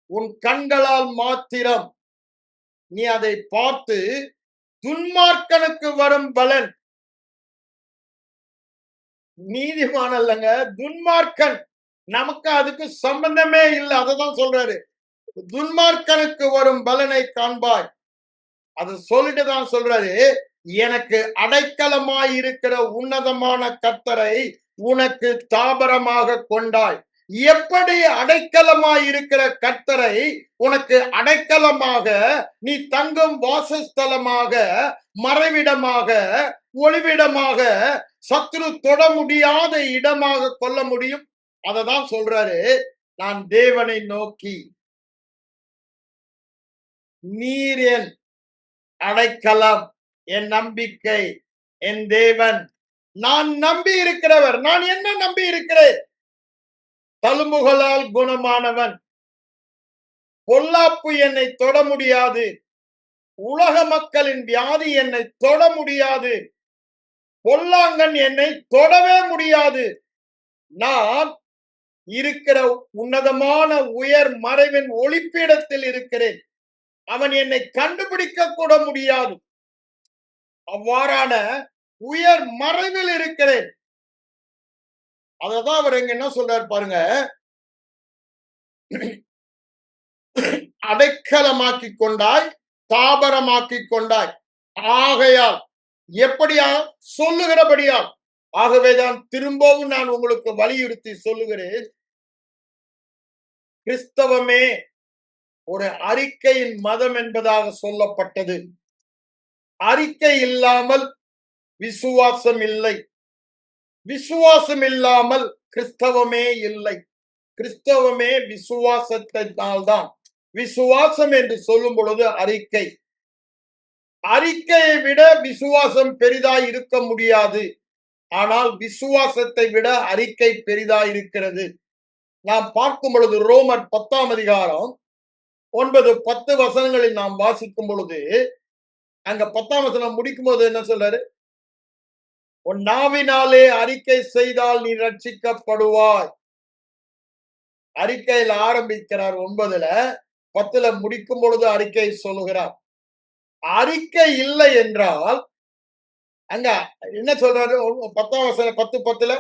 உன் கண்களால் மாத்திரம் நீ அதை பார்த்து துன்மார்க்கனுக்கு வரும் பலன், நீதிமான் அல்லங்க, துன்மார்க்கன், நமக்கு அதுக்கு சம்பந்தமே இல்லை. அததான் சொல்றாரு, துன்மார்க்கனுக்கு வரும் பலனை காண்பாய். அது சொல்லிட்டு தான் சொல்றாரு, எனக்கு அடைக்கலமாய் இருக்கிற உன்னதமான கர்த்தரை உனக்கு தாபரமாக கொண்டாய். எப்படி அடைக்கலமாய் இருக்கிற கர்த்தரை உனக்கு அடைக்கலமாக, நீ தங்கும் வாசஸ்தலமாக, மறைவிடமாக, ஒளிவிடமாக, சத்துரு தொட முடியாத இடமாக கொள்ள முடியும்? அததான் சொல்றாரு, நான் தேவனை நோக்கி, நீர் என் அடைக்கலம், என் நம்பிக்கை, என் தேவன், நான் நம்பி இருக்கிறவர். நான் என்ன நம்பி இருக்கிறேன்? தழும்புகளால் குணமானவன். பொல்லாப்பு என்னை தொட முடியாது. உலக மக்களின் வியாதி என்னை தொட முடியாது. பொல்லாங்கன் என்னை தொடவே முடியாது. நான் இருக்கிற உன்னதமான உயர் மறைவின் ஒளிப்பீடத்தில் இருக்கிறேன். அவன் என்னை கண்டுபிடிக்க கூட முடியாது. அவ்வாறான உயர் மறைவில் இருக்கிறேன். அததான் அவர் எங்க என்ன சொல்றாரு பாருங்க, அடைக்கலமாக்கி கொண்டாய், தாபரமாக்கி கொண்டாய். ஆகையால், எப்படியா? சொல்லுகிறபடியால். ஆகவேதான் திரும்பவும் நான் உங்களுக்கு வலியுறுத்தி சொல்லுகிறேன், கிறிஸ்தவமே ஒரு அறிக்கையின் மதம் என்பதாக சொல்லப்பட்டது. அறிக்கை இல்லாமல் விசுவாசம் இல்லை. விசுவாசம் இல்லாமல் கிறிஸ்தவமே இல்லை. கிறிஸ்தவமே விசுவாசத்தினால்தான். விசுவாசம் என்று சொல்லும் பொழுது அறிக்கை. அறிக்கையை விட விசுவாசம் பெரிதாய் இருக்க முடியாது. ஆனால் விசுவாசத்தை விட அறிக்கை பெரிதாய் இருக்கிறது. நாம் பார்க்கும் பொழுது ரோமர் 10ஆம் அதிகாரம் 9, 10 வசனங்களில் நாம் வாசிக்கும் பொழுது, அங்க 10ஆம் வசனம் முடிக்கும் போது என்ன சொல்றாரு? உன் நாவினாலே அறிக்கை செய்தால் நீ ரட்சிக்கப்படுவாய். அறிக்கையில் ஆரம்பிக்கிறார் 9ல, 10ல முடிக்கும் பொழுது அறிக்கை சொல்லுகிறார். அறிக்கை இல்லை என்றால் அங்க என்ன சொல்றாரு? 10ஆம் வசனம் 10:10ல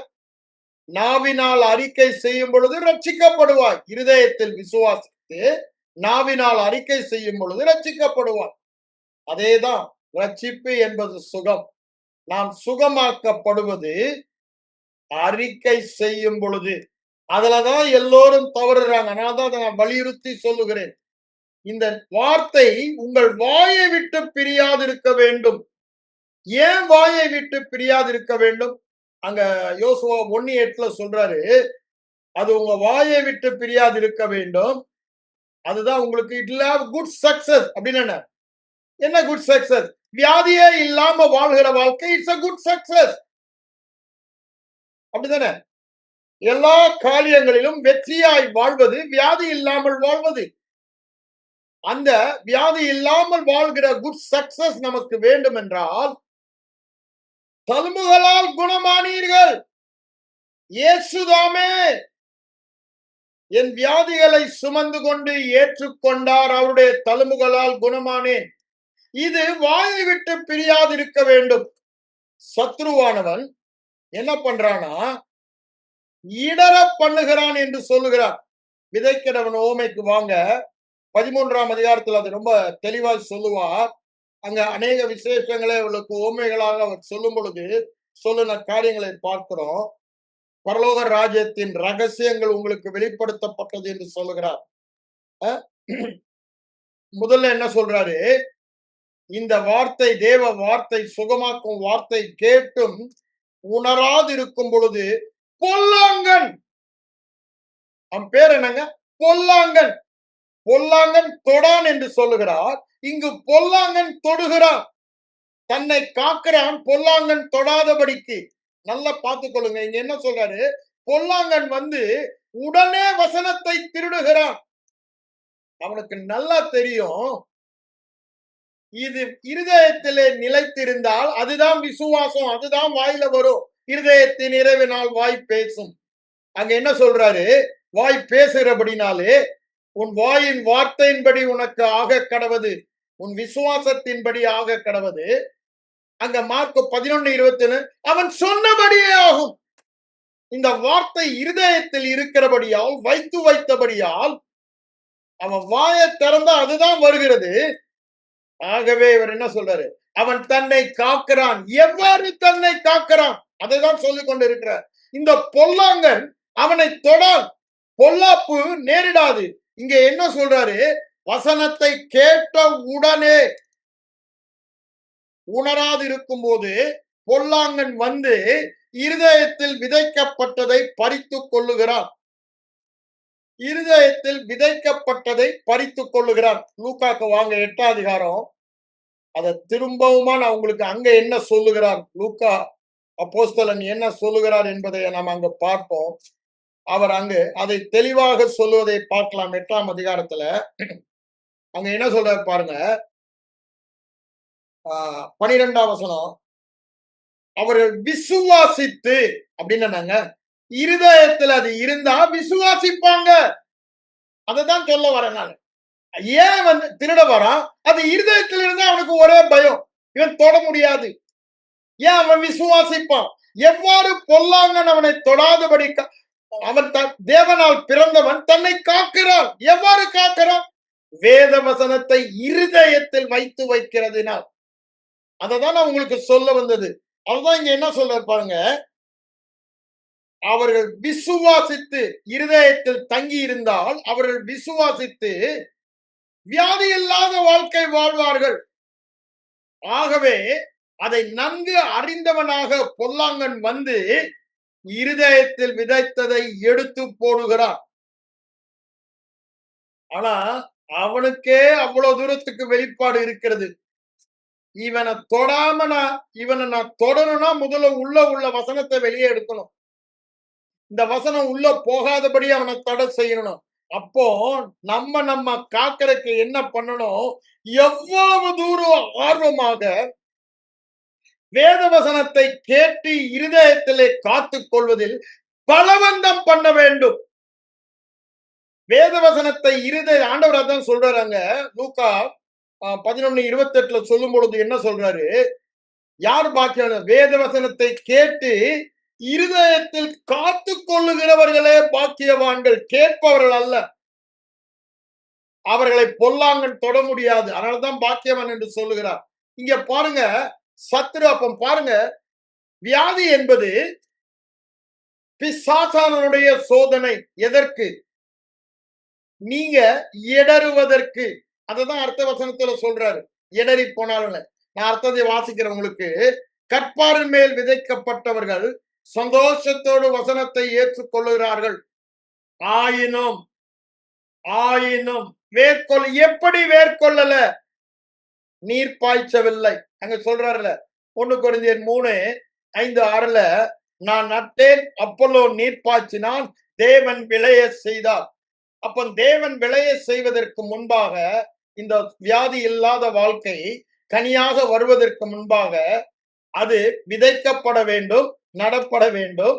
நாவினால் அறிக்கை செய்யும் பொழுது ரட்சிக்கப்படுவாய். இருதயத்தில் விசுவாசித்து நாவினால் அறிக்கை செய்யும் பொழுது ரட்சிக்கப்படுவாய். அதேதான் ரட்சிப்பு என்பது சுகம். நாம் சுகமாக்கப்படுவது அறிக்கை செய்யும் பொழுது. அதுலதான் எல்லோரும் தவறுறாங்க. அதனால்தான் அதை நான் வலியுறுத்தி சொல்லுகிறேன். இந்த வார்த்தை உங்கள் வாயை விட்டு பிரியாதிருக்க வேண்டும். ஏன் வாயை விட்டு பிரியாதிருக்க வேண்டும்? அங்க யோசுவா 1:8 சொல்றாரு, அது உங்க வாயை விட்டு பிரியாதிருக்க வேண்டும். அதுதான் உங்களுக்கு it will have good success. அப்படின்னு என்ன குட் சக்சஸ்? வியாதியே இல்லாம வாழ்கிற வாழ்க்கை இட்ஸ் a குட் சக்சஸ். அப்படிதானே? எல்லா காரியங்களிலும் வெற்றியாய் வாழ்வது வியாதி இல்லாமல் வாழ்வது. அந்த வியாதி இல்லாமல் வாழ்கிற குட் சக்சஸ் நமக்கு வேண்டும் என்றால் தழும்புகளால் குணமானீர்கள். இயேசுதாமே என் வியாதிகளை சுமந்து கொண்டு ஏற்றுக்கொண்டார். அவருடைய தழும்புகளால் குணமானேன். இது வாயை விட்டு பிரியாதிருக்க வேண்டும். சத்ருவானவன் என்ன பண்றானா? இடர பண்ணுகிறான் என்று சொல்லுகிறார். விதைக்கிறவன் ஓமைக்கு வாங்க 13ஆம் அதிகாரத்தில் அது ரொம்ப தெளிவாக சொல்லுவார். அங்க அநேக விசேஷங்களை அவளுக்கு ஓமைகளாக அவர் சொல்லும் பொழுது சொல்லுன காரியங்களை பார்க்கிறோம். பரலோக ராஜ்யத்தின் ரகசியங்கள் உங்களுக்கு வெளிப்படுத்தப்பட்டது என்று சொல்லுகிறார். முதல்ல என்ன சொல்றாரு? இந்த வார்த்தை தேவ வார்த்தை சுகமாக்கும் வார்த்தை கேட்டும் உணராதிருக்கும் பொழுது பொல்லாங்கன், அவன் பேர் என்னங்க? பொல்லாங்கன். பொல்லாங்கன் தொடான் என்று சொல்லுகிறார். இங்கு பொல்லாங்கன் தொடுகிறான். தன்னை காக்கிறான் பொல்லாங்கன் தொடாதபடிக்கு. நல்லா பார்த்துக்கொள்ளுங்க. இங்க என்ன சொல்றாரு? பொல்லாங்கன் வந்து உடனே வசனத்தை திருடுகிறான். அவனுக்கு நல்லா தெரியும் இது இருதயத்திலே நிலைத்திருந்தால் அதுதான் விசுவாசம், அதுதான் வாயில வரும். இருதயத்தின் நிறைவினால் வாய் பேசும். அங்க என்ன சொல்றாரு? வாய் பேசுகிறபடினாலே உன் வாயின் வார்த்தையின்படி உனக்கு ஆக கடவது, உன் விசுவாசத்தின்படி ஆக கடவது. அங்க மார்க் 11:21 அவன் சொன்னபடியே ஆகும். இந்த வார்த்தை இருதயத்தில் இருக்கிறபடியால் வைத்தபடியால் அவன் வாயை திறந்தா அதுதான் வருகிறது. ஆகவே இவர் என்ன சொல்றாரு? அவன் தன்னை காக்கிறான். எவ்வாறு தன்னை காக்கிறான்? அதைதான் சொல்லிக் கொண்டு இருக்கிறார். இந்த பொல்லாங்கன் அவனை தொடால், பொல்லாப்பு நேரிடாது. இங்க என்ன சொல்றாரு? வசனத்தை கேட்ட உடனே உணராது இருக்கும் போது பொல்லாங்கன் வந்து இருதயத்தில் விதைக்கப்பட்டதை பறித்துக் கொள்ளுகிறான். இருதயத்தில் விதைக்கப்பட்டதை பறித்துக் கொள்ளுகிறான். லூக்காக்கு வாங்க 8ஆம் அதிகாரம். அதை திரும்பவுமா நான் உங்களுக்கு அங்க என்ன சொல்லுகிறார், லூக்கா அப்போஸ்தலன் என்ன சொல்லுகிறார் என்பதை நாம் அங்க பார்ப்போம். அவர் அங்கு அதை தெளிவாக சொல்லுவதை பார்க்கலாம். 8ஆம் அதிகாரத்துல அங்க என்ன சொல்றாரு பாருங்க. 12ஆம் வசனம். அவர்கள் விசுவாசித்து அப்படின்னு இருதயத்தில் அது இருந்தா விசுவாசிப்பாங்க. அதைதான் சொல்ல வரேன் நான். ஏன் வந்து திருட வரான்? அது இருதயத்தில் இருந்தா அவனுக்கு ஒரே பயம், இவன் தொட முடியாது. ஏன்? அவன் விசுவாசிப்பான். எவ்வாறு பொல்லாங்கன் அவனை தொடாதபடி அவன் தேவனால் பிறந்தவன் தன்னை காக்கிறான். எவ்வாறு காக்கிறான்? வேத வசனத்தை இருதயத்தில் வைக்கிறதுனால். அததான் நான் உங்களுக்கு சொல்ல வந்தது. அதுதான் இங்க என்ன சொல்ற பாருங்க. அவர்கள் விசுவாசித்து இருதயத்தில் தங்கி இருந்தால் அவர்கள் விசுவாசித்து வியாதி இல்லாத வாழ்க்கை வாழ்வார்கள். ஆகவே அதை நன்கு அறிந்தவனாக பொல்லாங்கன் வந்து இருதயத்தில் விதைத்ததை எடுத்து போடுகிறான். ஆனா அவனுக்கே அவ்வளவு தூரத்துக்கு வெளிப்பாடு இருக்கிறது. இவனை நான் தொடணும்னா முதல்ல உள்ள வசனத்தை வெளியே எடுக்கணும். இந்த வசனம் உள்ள போகாதபடி அவனை தடை செய்யணும். அப்போ நம்ம காக்கிறதுக்கு என்ன பண்ணணும்? எவ்வளவு தூரம் ஆர்வமாக வேத வசனத்தை கேட்டு இருதயத்திலே காத்துக் கொள்வதில் பலவந்தம் பண்ண வேண்டும். வேத வசனத்தை ஆண்டவர் அதான் சொல்றாங்க. லூக்கா 11:28 சொல்லும் பொழுது என்ன சொல்றாரு? யார் பாக்கியம்? வேத வசனத்தை கேட்டு இருதயத்தில் காத்து கொள்ளுகிறவர்களே பாக்கியவான்கள். கேட்பவர்கள் அல்ல. அவர்களை பொல்லாங்கன் தொட முடியாது. அதனாலதான் பாக்கியவான் என்று சொல்லுகிறார். இங்க பாருங்க, சத்துரு. அப்ப பாருங்க, வியாதி என்பது பிசாசானுடைய சோதனை. எதற்கு? நீங்க இடறுவதற்கு. அததான் அர்த்த வசனத்துல சொல்றாரு. இடறி போனாலும் நான் அர்த்தத்தை வாசிக்கிறேன் உங்களுக்கு. கற்பாரின் மேல் விதைக்கப்பட்டவர்கள் சந்தோஷத்தோடு வசனத்தை ஏற்றுக்கொள்ளுகிறார்கள். ஆயினும் எப்படி வேர்கொள்ளல? நீர் பாய்ச்சவில்லை. அங்க சொல்றாருல 1 கொரிந்தியர் 3:5-6 நான் நட்டேன், அப்போலோ நீர் பாய்ச்சினான், தேவன் விளைய செய்தார். அப்ப தேவன் விளைய செய்வதற்கு முன்பாக இந்த வியாதி இல்லாத வாழ்க்கை கனியாக வருவதற்கு முன்பாக அது விதைக்கப்பட வேண்டும், நடப்பட வேண்டும்,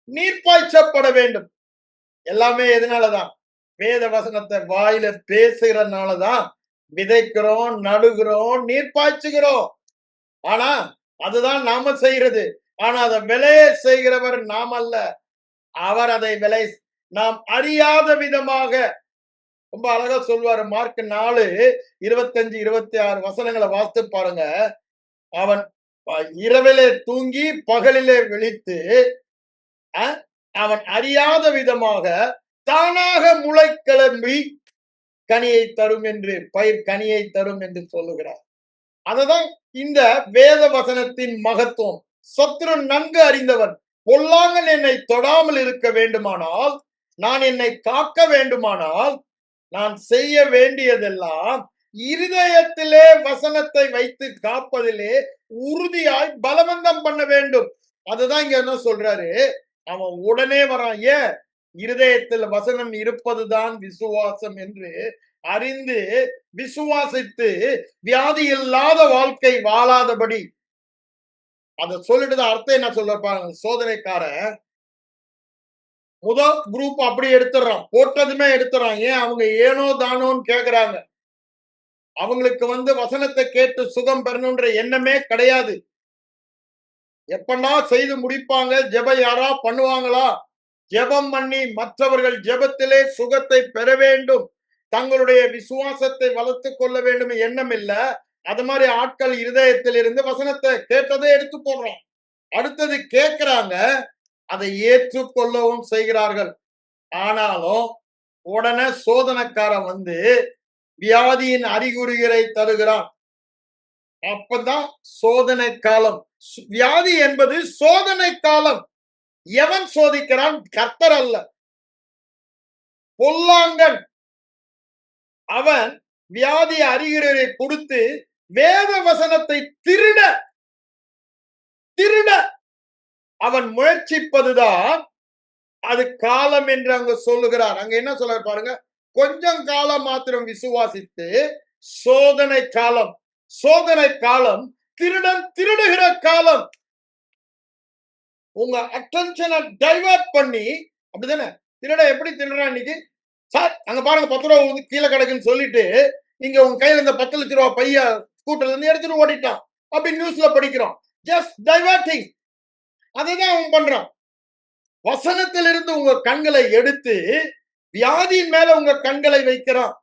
நீர் பாய்ச்சப்பட வேண்டும். எல்லாமே எதனாலதான்? வேத வசனத்தை வாயில பேசுகிறதுனாலதான் விதைக்கிறோம், நடுகிறோம், நீர் பாய்ச்சுகிறோம். ஆனா அதுதான் நாம செய்யறது. ஆனா அதை விளைய செய்கிறவர் நாம் அல்ல. அவர் அதை நாம் அறியாத விதமாக ரொம்ப அழகா சொல்வாரு. மார்க் 4:25-26 வசனங்களை வாசித்து பாருங்க. அவன் இரவிலே தூங்கி பகலிலே விழித்து அவன் அறியாத விதமாக தானாக முளை கிளம்பி கனியை தரும் என்று, பயிர் கனியை தரும் என்று சொல்லுகிறார். அதுதான் இந்த வேத வசனத்தின் மகத்துவம். சத்துரு நன்கு அறிந்தவன். பொல்லாங்கன் என்னை தொடாமல் இருக்க வேண்டுமானால், நான் என்னை காக்க வேண்டுமானால், நான் செய்ய வேண்டியதெல்லாம் இருதயத்திலே வசனத்தை வைத்து காப்பதிலே உறுதியாய் பலவந்தம் பண்ண வேண்டும். அதுதான் இங்க என்ன சொல்றாரு? அவன் உடனே வரான். ஏன்? இருதயத்தில் வசனம் இருப்பதுதான் விசுவாசம் என்று அறிந்து விசுவாசித்து வியாதி இல்லாத வாழ்க்கை வாழாதபடி. அத சொல்லிட்டு அர்த்தம் என்ன சொல்றாங்க? சோதனைக்காரன் முதல் குரூப் அப்படி எடுத்துறான், போட்டதுமே எடுத்துறான். ஏன்? அவங்க ஏனோ தானோன்னு கேக்குறாங்க. அவங்களுக்கு வசனத்தை கேட்டு சுகம் பெறணும்ன்ற எண்ணமே கிடையாது. எப்பன்னா செய்து முடிப்பாங்க. ஜெபம் யாரா பண்ணுவாங்களா? ஜெபம் பண்ணி மற்றவர்கள் ஜெபத்திலே சுகத்தை பெற வேண்டும், தங்களுடைய விசுவாசத்தை வளர்த்துக் கொள்ள வேண்டும் எண்ணம் இல்ல. அது மாதிரி ஆட்கள் இருதயத்தில் இருந்து வசனத்தை கேட்டதை எடுத்து போடுறோம். அடுத்தது கேட்கிறாங்க, அதை ஏற்றுக்கொள்ளவும் செய்கிறார்கள். ஆனாலும் உடனே சோதனைக்காரன் வியாதியின் அறிகுறிகளை தருகிறான். அப்பதான் சோதனை காலம். வியாதி என்பது சோதனை காலம். எவன் சோதிக்கிறான்? கர்த்தர் அல்ல, பொல்லாங்கன். அவன் வியாதி அறிகுறியை கொடுத்து வேத வசனத்தை திருட அவன் முயற்சிப்பதுதான் அது காலம் என்று அங்க சொல்லுகிறார். அங்க என்ன சொல்ல பாருங்க, கொஞ்சம் காலம் மாத்திரம் விசுவாசித்து சோதனை காலம். சோதனை காலம் திருடன் திருடுகிற காலம். உங்க அட்டென்ஷனை டைவர்ட் பண்ணி, அப்படிதானே? திருட எப்படி திருடுறான் இன்னைக்கு? சார் அங்க பாருங்க 10 ரூபா கீழே கிடக்குன்னு சொல்லிட்டு இங்க உங்க கையில இந்த 10 லட்ச ரூபா பைய ஸ்கூட்டர்ல இருந்து எடுத்துட்டு ஓடிட்டான் அப்படி நியூஸ்ல படிக்கிறோம். Just diverting. அதுதான் அவன் பண்றான். வசனத்திலிருந்து உங்க கண்களை எடுத்து வியாதியின் மேல உங்க கண்களை வைக்கிறான்.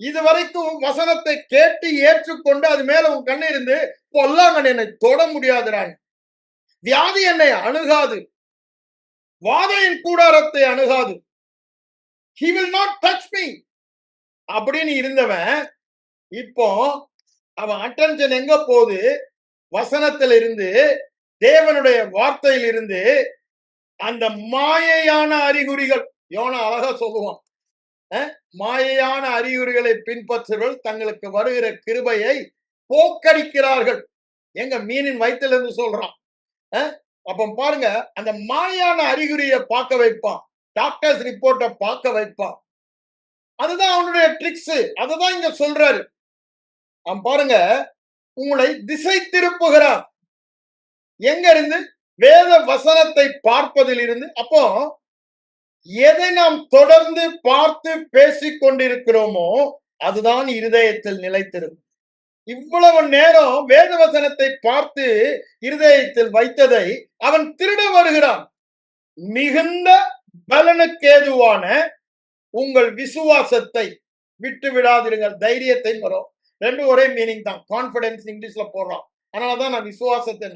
இதுவரைக்கும் வசனத்தை கேட்டு ஏற்றுக்கொண்டு அது மேல உங்க கண்ணு இருந்து பொல்லாங்கன் என்னை தொட முடியாதுறாங்க. வியாதி என்னை அணுகாது, வாதையின் கூடாரத்தை அணுகாது. He will not touch me அப்படின்னு இருந்தவன் இப்போ அவன் அட்டென்ஷன் எங்க போகுது? வசனத்தில் இருந்து, தேவனுடைய வார்த்தையில் இருந்து அந்த மாயையான அறிகுறிகள், யோனா அழகா சொல்லுவான். மாயையான அறிகுறிகளை பின்பற்றுவர்கள் தங்களுக்கு வருகிற கிருபையை போக்கடிக்கிறார்கள். எங்க மீனின் வயிற்றிலிருந்து சொல்றான். அப்ப பாருங்க, அந்த மாயான அறிகுறியை பார்க்க வைப்பான். டாக்டர்ஸ் ரிப்போர்ட்டை பார்க்க வைப்பான். அதுதான் அவனுடைய ட்ரிக்ஸ். அதுதான் இங்க சொல்றாரு. அவன் பாருங்க, உங்களை திசை திருப்புகிறான். எங்க இருந்து? வேத வசனத்தை பார்ப்பதில் இருந்து. அப்போ எதை நாம் தொடர்ந்து பார்த்து பேசிக் கொண்டிருக்கிறோமோ அதுதான் இருதயத்தில் நிலைத்திருக்கும். இவ்வளவு நேரம் வேத வசனத்தை பார்த்து இருதயத்தில் வைத்ததை அவன் திருட வருகிறான். மிகுந்த பலனுக்கேதுவான உங்கள் விசுவாசத்தை விட்டு விடாதிருங்கள். தைரியத்தை வரும். ரெண்டும் ஒரே மீனிங் தான். கான்பிடன்ஸ் இங்கிலீஷ்ல போடுறான். அதனாலதான் நான் விசுவாசத்தை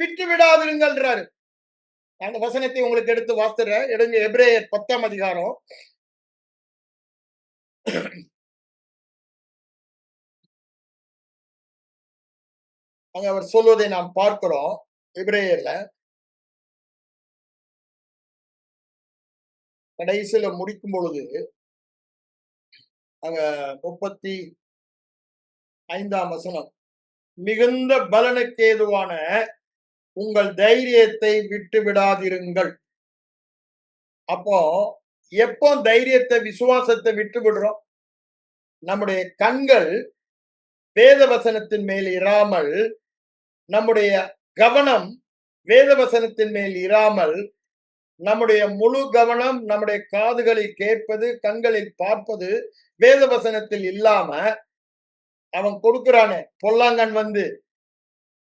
விட்டு விடாதிருங்கள்ன்றாரு. அந்த வசனத்தை உங்களுக்கு எடுத்து வாசிக்கிறேன். எடுங்க, எபிரேயர் 10ஆம் அதிகாரம். அங்க அவர் சொல்வதை நாம் பார்க்கிறோம். எபிரேயர்ல கடைசியில முடிக்கும் பொழுது அங்க 35ஆம் வசனம், மிகுந்த பலனுக்கு ஏதுவான உங்கள் தைரியத்தை விட்டு விடாதிருங்கள். அப்போ எப்போ தைரியத்தை விசுவாசத்தை விட்டு விடுறோம்? நம்முடைய கண்கள் வேத வசனத்தின் மேல் இராமல், நம்முடைய கவனம் வேத வசனத்தின் மேல் இராமல், நம்முடைய முழு கவனம் நம்முடைய காதுகளில் கேட்பது, கண்களில் பார்ப்பது வேத வசனத்தில் இல்லாம, அவன் கொடுக்கிறானே பொல்லாங்கன் வந்து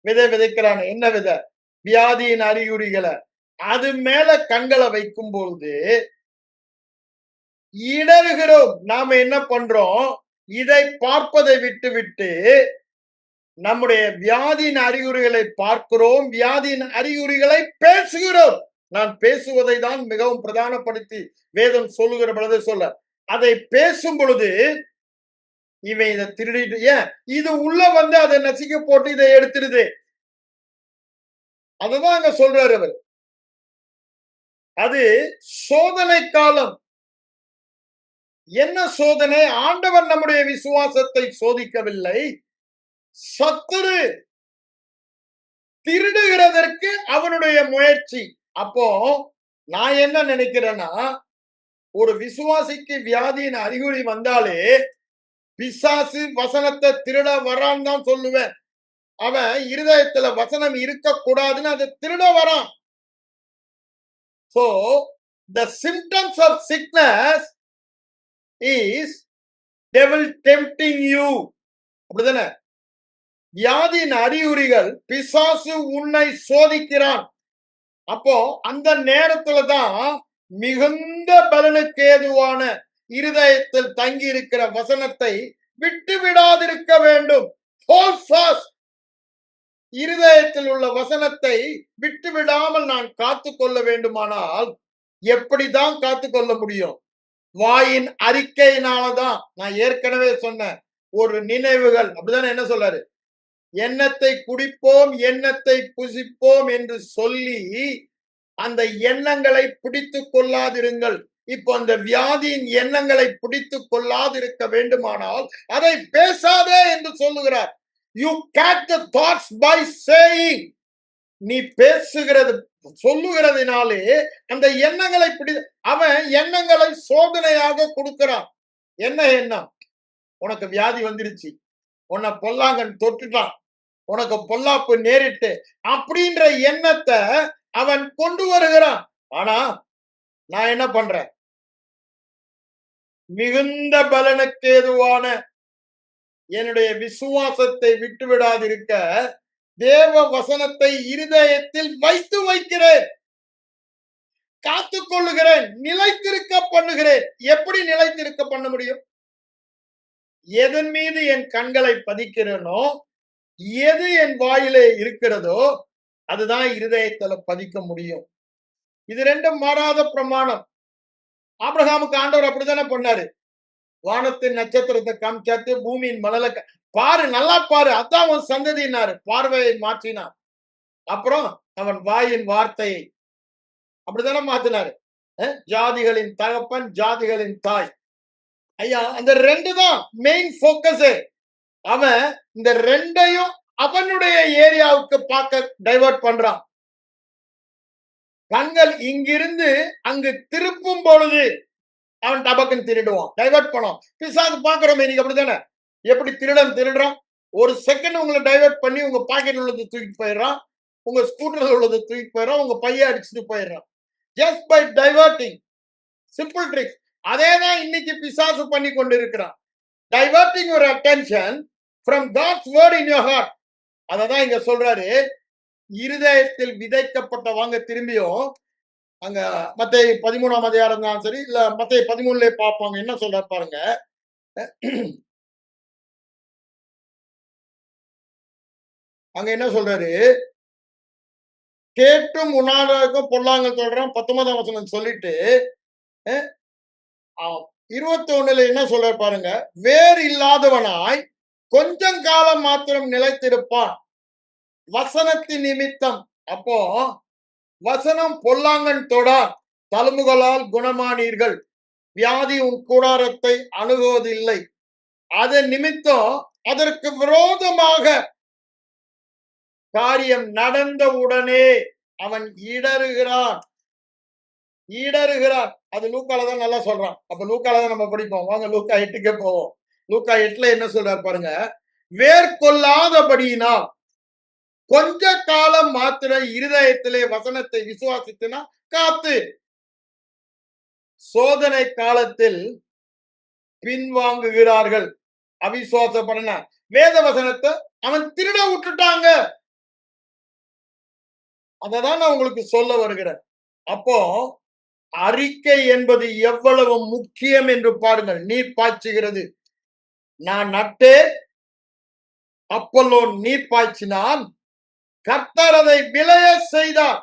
விதை விதைக்கிறானே, என்ன விதை? வியாதியின் அறிகுறிகளை. அது மேல கண்களை வைக்கும் பொழுது இடறுகிறோம். நாம என்ன பண்றோம்? இதை பார்ப்பதை விட்டு விட்டு நம்முடைய வியாதியின் அறிகுறிகளை பார்க்கிறோம், வியாதியின் அறிகுறிகளை பேசுகிறோம். நான் பேசுவதை தான் மிகவும் பிரதானப்படுத்தி வேதம் சொல்லுகிற பொழுது சொல்ல, அதை பேசும் பொழுது இவன் இதை திருடிட்டு, ஏன் இது உள்ள வந்து அதை நசிக்க போட்டு இதை எடுத்துடுது. அதுதான் அங்க சொல்றாரு அவர். அது சோதனை காலம். என்ன சோதனை? ஆண்டவர் நம்முடைய விசுவாசத்தை சோதிக்கவில்லை. சத்துரு திருடுகிறதற்கு அவனுடைய முயற்சி. அப்போ நான் என்ன நினைக்கிறேன்னா, ஒரு விசுவாசிக்கு வியாதியின் அறிகுறி வந்தாலே பிசாசு வசனத்தை திருட வரான்னு தான் சொல்லுவேன். அவன் இருதயத்துல வசனம் இருக்க கூடாதுன்னு அதை திருட வரான். So the symptoms of sickness is devil tempting you. அப்படிதானே? வியாதியின் அறிகுறிகள் பிசாசு உன்னை சோதிக்கிறான். அப்போ அந்த நேரத்துல தான் மிகுந்த பலனுக்கு ஏதுவான இருதயத்தில் தங்கி இருக்கிற வசனத்தை விட்டு விடாதிருக்க வேண்டும். இருதயத்தில் உள்ள வசனத்தை விட்டு விடாமல் நான் காத்து கொள்ள வேண்டுமானால் எப்படிதான் காத்து கொள்ள முடியும்? வாயின் அறிக்கையினாலதான். நான் ஏற்கனவே சொன்னேன், ஒரு நினைவுகள். அப்படிதானே என்ன சொல்றாரு? எண்ணத்தை குடிப்போம், எண்ணத்தை புசிப்போம் என்று சொல்லி அந்த எண்ணங்களை பிடித்து கொள்ளாதிருங்கள். இப்போ அந்த வியாதியின் எண்ணங்களை பிடித்து கொள்ளாதிருக்க வேண்டுமானால் அதை பேசாதே என்று சொல்லுகிறார். You catch the thoughts by saying. நீ பேசுகிறது சொல்லுகிறதுனாலே அந்த எண்ணங்களை அவன் எண்ணங்களை சோதனையாக கொடுக்கிறான். என்ன எண்ணம்? உனக்கு வியாதி வந்துருச்சு, உன்னை பொல்லாங்கன் தொட்டுட்டான், உனக்கு பொல்லாப்பு நேரிட்டு அப்படின்ற எண்ணத்தை அவன் கொண்டு வருகிறான். ஆனா நான் என்ன பண்றேன்? மிகுந்த பலனுக்கு ஏதுவான என்னுடைய விசுவாசத்தை விட்டு விடாதிருக்க தேவ வசனத்தை இருதயத்தில் வைத்து வைக்கிறேன், காத்துக் கொள்ளுகிறேன், நிலைத்திருக்க பண்ணுகிறேன். எப்படி நிலைத்திருக்க பண்ண முடியும்? எதன் மீது என் கண்களை பதிக்கிறேனோ, எது என் வாயிலே இருக்கிறதோ அதுதான் இருதயத்துல பதிக்க முடியும். இது ரெண்டும் மாறாத பிரமாணம். ஆபிரகாமுக்கு ஆண்டவர் அப்படித்தானே பண்ணாரு. வானத்தின் நட்சத்திரத்தை காமிச்சாத்து, பூமியின் மணலை பாரு, நல்லா பாரு, அதான் அவன் சந்ததினாரு. பார்வையை மாற்றினார். அப்புறம் அவன் வாயின் வார்த்தையை அப்படித்தானே மாத்தினாரு. ஜாதிகளின் தகப்பன், ஜாதிகளின் தாய். ஐயா, அந்த 2 தான் மெயின் ஃபோக்கஸே. அவன் இந்த 2யும் அவனுடைய ஏரியாவுக்கு பார்க்க டைவர்ட் பண்றான். கண்கள் இங்கிருந்து அங்கு திருப்பும் பொழுது அவன் டபக்குன்னு திருடுவான். டைவர்ட் பண்ணுவான். பிசாசு பார்க்கிறோமே இன்னைக்கு அப்படித்தானே? எப்படி திருடன் திருடுறான்? ஒரு செகண்ட் உங்களை டைவர்ட் பண்ணி உங்க பாக்கெட்ல உள்ளதை தூக்கிட்டு போயிடுறான். உங்க ஸ்கூட்டர்ல உள்ளதை தூக்கிட்டு போயிடுறான். உங்க பைய அடிச்சுட்டு போயிடுறான். Just by diverting. Simple trick. அதே தான் இன்னைக்கு பிசாசு பண்ணி கொண்டு இருக்கிறான். Diverting your attention from God's word in your heart. அததான் இங்க சொல்றாரு. இருதயத்தில் விதைக்கப்பட்ட வாங்க திரும்பியும் அங்க மத்தேயு 13ஆம் அதிகாரம் இருந்தாலும் சரி, இல்ல மத்தேயு 13லயே பார்ப்பாங்க. என்ன சொல்றாரு பாருங்க. அங்க என்ன சொல்றாரு? கேட்டும் உணாதவருக்கும் பொல்லாங்கல் தொடரான் 19ஆம் வசனம் சொல்லிட்டு, அ 21ல என்ன சொல்றாரு பாருங்க. வேர் இல்லாதவனாய் கொஞ்சம் காலம் மாத்திரம் நிலைத்திருப்பான். வசனத்தின் நிமித்தம். அப்போ வசனம் பொல்லாங்கன் தொடார். தழும்புகளால் குணமானீர்கள். வியாதி உன் கூடாரத்தை அணுகுவதில்லை. அதன் நிமித்தம் அதற்கு விரோதமாக காரியம் நடந்தவுடனே அவன் இடறுகிறான். இடறுகிறான். அது லூக்கால தான் நல்லா சொல்றான். அப்ப லூக்கால தான் நம்ம படிப்போம். வாங்க லூக்கா 8க்கே போவோம். லூக்கா 8ல என்ன சொல்றாரு பாருங்க. வேர்கொள்ளாதபடியினால் கொஞ்ச காலம் மாத்திர இருதயத்திலே வசனத்தை விசுவாசித்தினா காத்து சோதனை காலத்தில் பின்வாங்குகிறார்கள். அவிசுவாசப்படன வேத வசனத்தை அவன் திருட விட்டுட்டாங்க. அததான் நான் உங்களுக்கு சொல்ல வருகிறேன். அப்போ அறிக்கை என்பது எவ்வளவு முக்கியம் என்று பாருங்கள். நீர் பாய்ச்சுகிறது. நான் நட்டேன், அப்பல்லோ நீர் பாய்ச்சினான், கர்த்தர் அதை விளைய செய்தார்.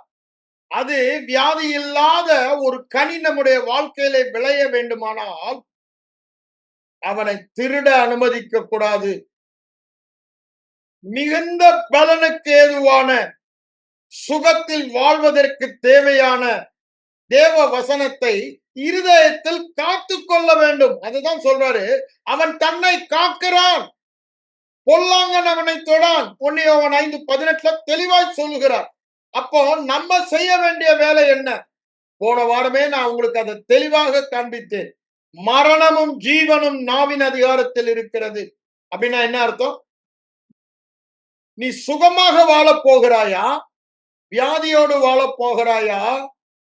அது வியாதி இல்லாத ஒரு கனி நம்முடைய வாழ்க்கையில விளைய வேண்டுமானால் அவனை திருட அனுமதிக்க கூடாது. மிகுந்த பலனுக்கு ஏதுவான சுகத்தில் வாழ்வதற்கு தேவையான தேவ வசனத்தை இருதயத்தில் காத்து கொள்ள வேண்டும். அதுதான் சொல்றாரு. அவன் தன்னை காக்கிறான், பொல்லாங்கன் அவனை தொடான். 1 யோவான் 5:18 தெளிவாய் சொல்லுகிறார். அப்போ நம்ம செய்ய வேண்டிய வேலை என்ன? போன வாரமே நான் உங்களுக்கு அதை தெளிவாக காண்பித்தேன். மரணமும் ஜீவனும் நாவின் அதிகாரத்தில் இருக்கிறது. அப்படின்னா என்ன அர்த்தம்? நீ சுகமாக வாழப் போகிறாயா, வியாதியோடு வாழப் போகிறாயா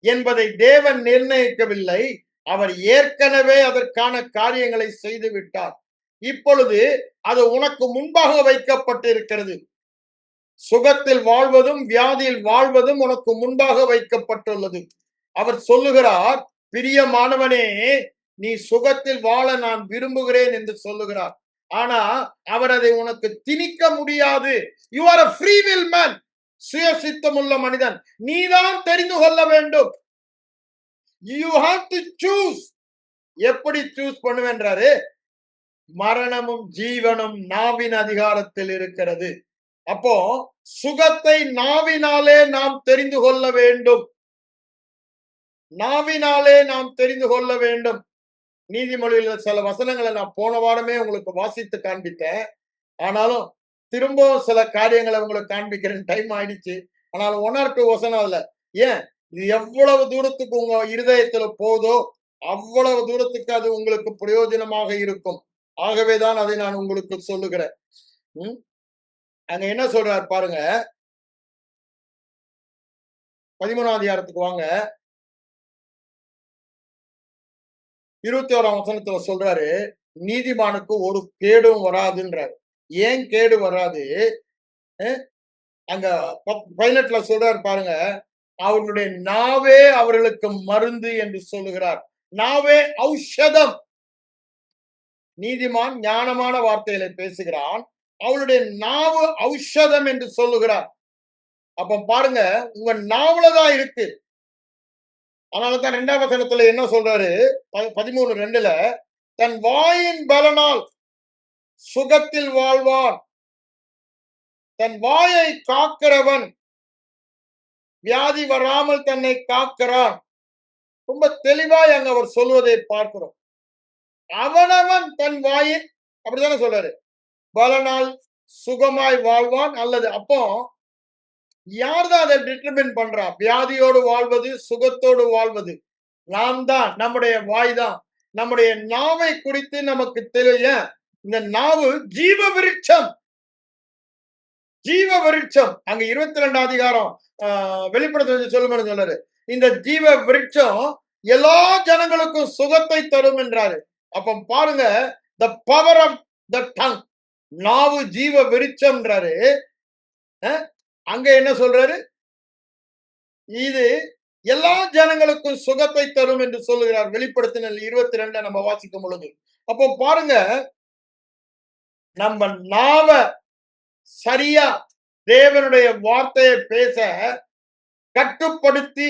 என்பதை தேவன் நிர்ணயிக்கவில்லை. அவர் ஏற்கனவே அதற்கான காரியங்களை செய்து விட்டார். இப்பொழுது அது உனக்கு முன்பாக வைக்கப்பட்டிருக்கிறது. சுகத்தில் வாழ்வதும் வியாதியில் வாழ்வதும் உனக்கு முன்பாக வைக்கப்பட்டுள்ளது. அவர் சொல்லுகிறார், பிரியமானவனே, நீ சுகத்தில் வாழ நான் விரும்புகிறேன் என்று சொல்லுகிறார். ஆனா அவர் அதை உனக்கு திணிக்க முடியாது. You are a free will man. சுயசித்தமுள்ள மனிதன். நீதான் தெரிந்து கொள்ள வேண்டும். You have to choose. எப்படி சூஸ் பண்ணுவேன்றாரு? மரணமும் ஜீவனும் நாவின் அதிகாரத்தில் இருக்கிறது. அப்போ சுகத்தை நாவினாலே நாம் தெரிந்து கொள்ள வேண்டும். நாவினாலே நாம் தெரிந்து கொள்ள வேண்டும். நீதிமொழியில சில வசனங்களை நான் போன வாரமே உங்களுக்கு வாசித்து காண்பித்தேன். ஆனாலும் திரும்பவும் சில காரியங்களை உங்களுக்கு காண்பிக்கிறேன். டைம் ஆயிடுச்சு. ஆனாலும் 1 or 2 வசனம் அதுல. ஏன் இது எவ்வளவு தூரத்துக்கு உங்க இருதயத்துல போதோ அவ்வளவு தூரத்துக்கு அது உங்களுக்கு பிரயோஜனமாக இருக்கும். ஆகவேதான் அதை நான் உங்களுக்கு சொல்லுகிறேன். அங்க என்ன சொல்றாரு பாருங்க. 13ஆம் அதிகாரத்துக்கு வாங்க. 21ஆம் வசனத்துல சொல்றாரு, நீதிமானுக்கு ஒரு கேடும் வராதுன்றாரு. ஏன் கேடு வராது? அங்க 18ல சொல்றாரு பாருங்க. அவர்களுடைய நாவே அவர்களுக்கு மருந்து என்று சொல்லுகிறார். நாவே ஔஷதம். நீதிமான் ஞானமான வார்த்தைகளை பேசுகிறான். அவளுடைய நாவு ஔஷதம் என்று சொல்லுகிறார். அப்ப பாருங்க, உங்க நாவுலதான் இருக்கு. அதனாலதான் 2ஆம் வசனத்துல என்ன சொல்றாரு? 13:2ல தன் வாயின் பலனால் சுகத்தில் வாழ்வான். தன் வாயை காக்கிறவன் வியாதி வராமல் தன்னை காக்கிறான். ரொம்ப தெளிவாய் அங்க அவர் சொல்வதை பார்க்கிறோம். அவனவன் தன் வாயின் அப்படித்தானே சொல்றாரு. பலனால் சுகமாய் வாழ்வான் அல்லது அப்போ யார்தான் அதை டிட்டர்மின் பண்றா? வியாதியோடு வாழ்வது, சுகத்தோடு வாழ்வது நாம் தான். நம்முடைய வாய் தான். நம்முடைய நாவை குறித்து நமக்கு தெரியும். இந்த நாவு ஜீவ விருட்சம். ஜீவ விருட்சம். அங்க 22 அதிகாரம் வெளிப்படுத்த சொல்லும்போது சொல்றாரு. இந்த ஜீவ விருட்சம் எல்லா ஜனங்களுக்கும் சுகத்தை தரும் என்றாரு. அப்ப பாருங்க, the power of the tongue. நாவு ஜீவ விருட்சம்ன்றாரு. அங்க என்ன சொல்றாரு? இது எல்லா ஜனங்களுக்கும் சுகத்தை தரும் என்று சொல்லுகிறார். வெளிப்படுத்தினல் 22 நம்ம வாசிக்கும் பொழுது. அப்போ பாருங்க, நம்ம நாவ சரியா தேவனுடைய வார்த்தையை பேச கட்டுப்படுத்தி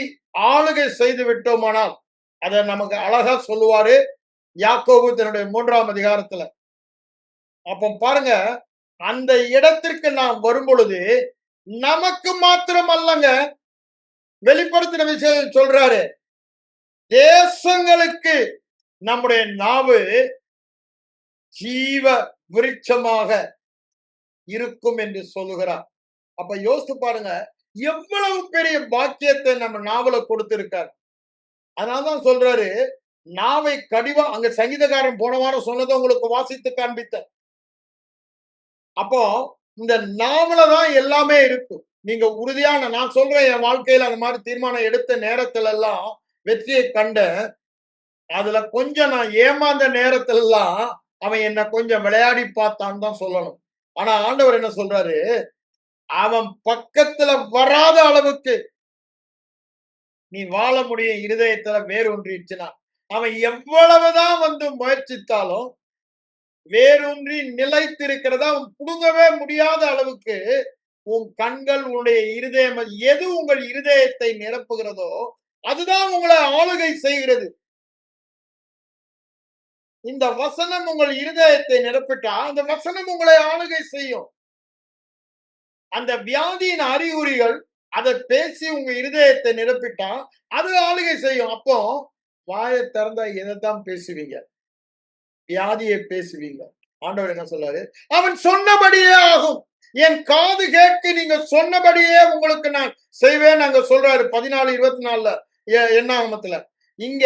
ஆளுகை செய்து விட்டோமானால் அதை நமக்கு அழகா சொல்லுவாரு யாக்கோபு தன்னுடைய 3ஆம் அதிகாரத்துல. அப்போ பாருங்க, அந்த இடத்திற்கு நாம் வரும் பொழுது நமக்கு மாத்திரம் அல்லங்க, வெளிப்படுத்தின விஷயம் சொல்றாரு, தேசங்களுக்கு நம்முடைய நாவு ஜீவ விருட்சமாக இருக்கும் என்று சொல்லுகிறார். அப்ப யோசித்து பாருங்க, எவ்வளவு பெரிய பாக்கியத்தை நம்ம நாவல கொடுத்திருக்கார். அதனாலதான் சொல்றாரு, நாவை கடிவா. அங்க சங்கீதக்காரன் போன வாரம் சொன்னதை உங்களுக்கு வாசித்து காண்பித்த. அப்போ இந்த நாவல தான் எல்லாமே இருக்கு. நீங்க உறுதியான, நான் சொல்றேன், என் வாழ்க்கையில அந்த மாதிரி தீர்மானம் எடுத்த நேரத்துல எல்லாம் வெற்றியை கண்ட. அதுல கொஞ்சம் நான் ஏமாந்த நேரத்துல எல்லாம் அவன் என்ன கொஞ்சம் விளையாடி பார்த்தான்னு தான் சொல்லணும். ஆனா ஆண்டவர் என்ன சொல்றாரு, அவன் பக்கத்துல வராத அளவுக்கு நீ வாழ முடியும். இருதயத்துல வேரூன்றிடுச்சுன்னா அவன் எவ்வளவுதான் வந்து முயற்சித்தாலும் வேரூன்றி நிலைத்திருக்கிறதா அவன் புடுங்கவே முடியாத அளவுக்கு உன் கண்கள், உன்னுடைய இருதயம், எது உங்கள் இருதயத்தை நிரப்புகிறதோ அதுதான் உங்களை ஆளுகை செய்கிறது. இந்த வசனம் உங்கள் இருதயத்தை நிரப்பிட்டா அந்த வசனம் உங்களை ஆளுகை செய்யும். அந்த வியாதியின் அறிகுறிகள் அதை பேசி உங்க இருதயத்தை நிரப்பிட்டா அது ஆளுகை செய்யும். அப்போ வாயை திறந்தா எதைத்தான் பேசுவீங்க? வியாதியை பேசுவீங்க. ஆண்டவர் என்ன சொல்றாரு, அவன் சொன்னபடியே ஆகும். என் காது கேட்க நீங்க சொன்னபடியே உங்களுக்கு நான் செய்வேன் அங்க சொல்றாரு. 14:24 என்னாகமத்துல. இங்க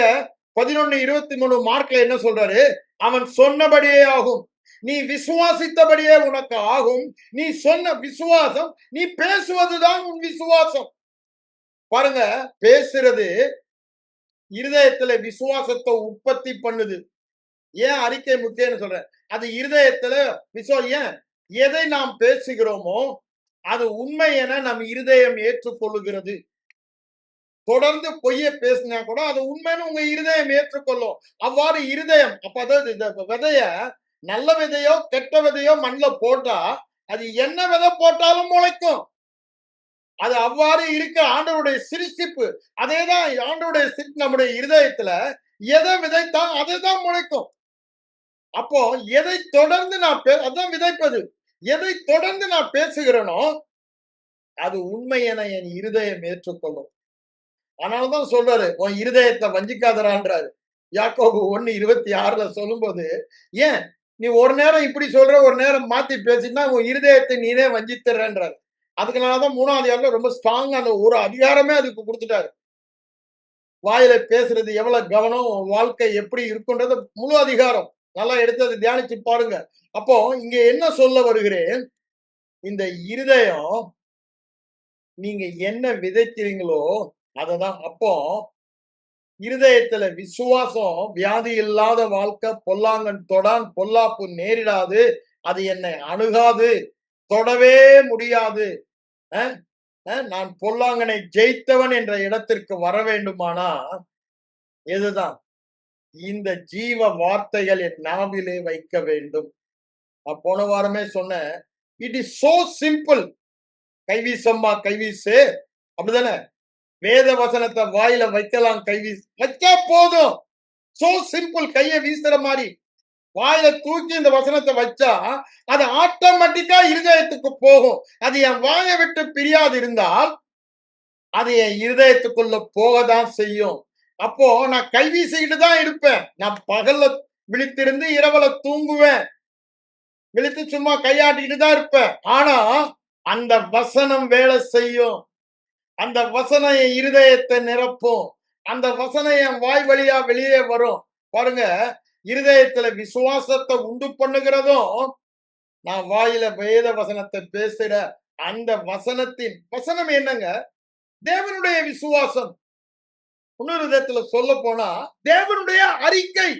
11:23 மார்க்ல என்ன சொல்றாரு, அவன் சொன்னபடியே ஆகும். நீ விசுவாசித்தபடியே உனக்கு ஆகும். நீ சொன்ன விசுவாசம், நீ பேசுவதுதான் உன் விசுவாசம். பாருங்க, பேசுறது இருதயத்துல விசுவாசத்தை உற்பத்தி பண்ணுது. ஏன் அறிக்கை முக்கியம்னு சொல்றேன், அது இருதயத்துல ஏன் எதை நாம் பேசுகிறோமோ அது உண்மை என நம் இருதயம் ஏற்றுக்கொள்ளுகிறது. தொடர்ந்து பொய்ய பேசினா கூட அது உண்மைன்னு உங்க இருதயம் ஏற்றுக்கொள்ளும். அவ்வாறு இருதயம், அப்ப அதாவது இந்த விதைய, நல்ல விதையோ கெட்ட விதையோ மண்ணுல போட்டா அது என்ன விதை போட்டாலும் முளைக்கும். அது அவ்வாறு இருக்க ஆண்டவருடைய சிருஷ்டிப்பு. அதேதான் ஆண்டவருடைய நம்முடைய இருதயத்துல எதை விதைத்தா அதை தான் முளைக்கும். அப்போ எதை தொடர்ந்து நான் அதான் விதைப்பது. எதை தொடர்ந்து நான் பேசுகிறேனோ அது உண்மை என என் இருதயம் ஏற்றுக்கொள்ளும். ஆனால்தான் சொல்றாரு, உன் இருதயத்தை வஞ்சிக்காதரான்றாரு. யாக்கோபு 1:26 சொல்லும்போது, ஏன் நீ ஒரு நேரம் இப்படி சொல்ற, ஒரு நேரம் மாத்தி பேசினா உன் இருதயத்தை நீனே வஞ்சித்தர்றன்றாரு. அதுக்குனாலதான் 3ஆம் அதிகாரத்துல ரொம்ப ஸ்ட்ராங்கா அந்த ஒரு அதிகாரமே அதுக்கு கொடுத்துட்டாரு. வாயில பேசுறது எவ்வளவு கவனம், வாழ்க்கை எப்படி இருக்குன்றது முழு அதிகாரம். நல்லா எடுத்து அதை தியானிச்சு பாருங்க. அப்போ இங்க என்ன சொல்ல வருகிறேன், இந்த இருதயம் நீங்க என்ன விதைக்கிறீங்களோ அததான். அப்போ இருதயத்துல விசுவாசம், வியாதி இல்லாத வாழ்க்கை, பொல்லாங்கன் தொடான், பொல்லாப்பு நேரிடாது, அது என்னை அணுகாது, தொடவே முடியாது. நான் பொல்லாங்கனை ஜெயித்தவன் என்ற இடத்திற்கு வர வேண்டுமானா எதுதான், இந்த ஜீவ வார்த்தைகள் என் நாவிலே வைக்க வேண்டும். போன வாரமே சொன்னேன், it is so simple. Kaiveesamma Kaiveesu, அப்படிதானே? வேத வசனத்தை வாயில வைக்கலாம், கைவீசு வச்சா போதும். So simple. கையை வீசுற மாதிரி வாயில தூக்கி இந்த வசனத்தை வச்சா அது ஆட்டோமேட்டிக்கா இருதயத்துக்கு போகும். அது என் வாயை விட்டு பிரியாது இருந்தால் அது என் இருதயத்துக்குள்ள போகதான் செய்யும். அப்போ நான் கை வீசிக்கிட்டு தான் இருப்பேன். நான் பகல்ல விழித்திருந்து இரவுல தூங்குவேன். விழித்து சும்மா கையாட்டிக்கிட்டு தான் இருப்பேன். ஆனா அந்த வசனம் வேலை செய்யும். அந்த வசனம் என் இருதயத்தை நிரப்பும். அந்த வசனம் என் வாய் வழியா வெளியே வரும். பாருங்க, இருதயத்துல விசுவாசத்தை உண்டு பண்ணுகிறதும், நான் வாயில வேத வசனத்தை பேசுற அந்த வசனம் என்னங்க? தேவனுடைய விசுவாசம். இன்னொரு விதத்துல சொல்ல போனா தேவனுடைய அறிக்கை.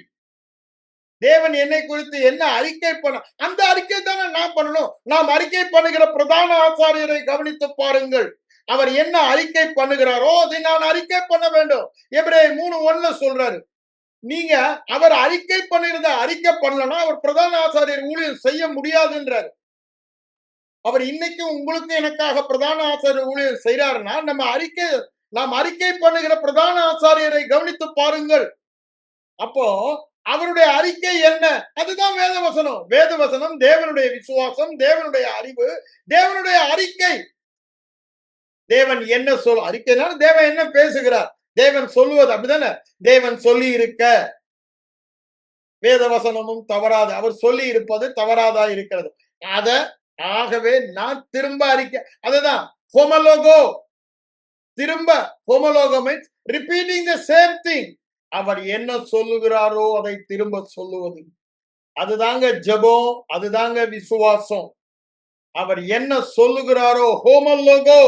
தேவன் என்னை குறித்து என்ன அறிக்கை பண்ண, அந்த அறிக்கை தானே நான் பண்ணணும். நாம் அறிக்கை பண்ணுகிற பிரதான ஆசாரியரை கவனித்து பாருங்கள். அவர் என்ன அறிக்கை பண்ணுகிறாரோ அதை நான் அறிக்கை பண்ண வேண்டும். எபிரேயர் 3:1 சொல்றாரு, நீங்க அவர் அறிக்கை பண்ணுகிறத அறிக்கை பண்ணலன்னா அவர் பிரதான ஆசாரியர் ஊழியம் செய்ய முடியாதுன்றாரு. அவர் இன்னைக்கு உங்களுக்கு எனக்காக பிரதான ஆசாரியர் ஊழியம் செய்யறாருன்னா நாம் அறிக்கை பண்ணுகிற பிரதான ஆசாரியரை கவனித்து பாருங்கள். அப்போ அவருடைய அறிக்கை என்ன? அதுதான் வேதவசனம். வேதவசனம் தேவனுடைய விசுவாசம், தேவனுடைய அறிவு, தேவனுடைய அறிக்கை. தேவன் என்ன அறிக்கைனால தேவன் என்ன பேசுகிறார்? தேவன் சொல்லுவது அப்படிதானே. தேவன் சொல்லி இருக்க வேதவசனமும் தவறாது. அவர் சொல்லி இருப்பது தவறாதா இருக்கிறது. ஆகவே நான் திரும்ப அறிக்கை, அதுதான் ஹோமலோகோ. திரும்ப ஹோமலோகோ means repeating the same thing. அவர் என்ன சொல்லுகிறாரோ அதை திரும்ப சொல்லுவது. அதுதாங்க ஜெபம், அதுதாங்க விசுவாசம். அவர் என்ன சொல்லுகிறாரோ ஹோமலோகோ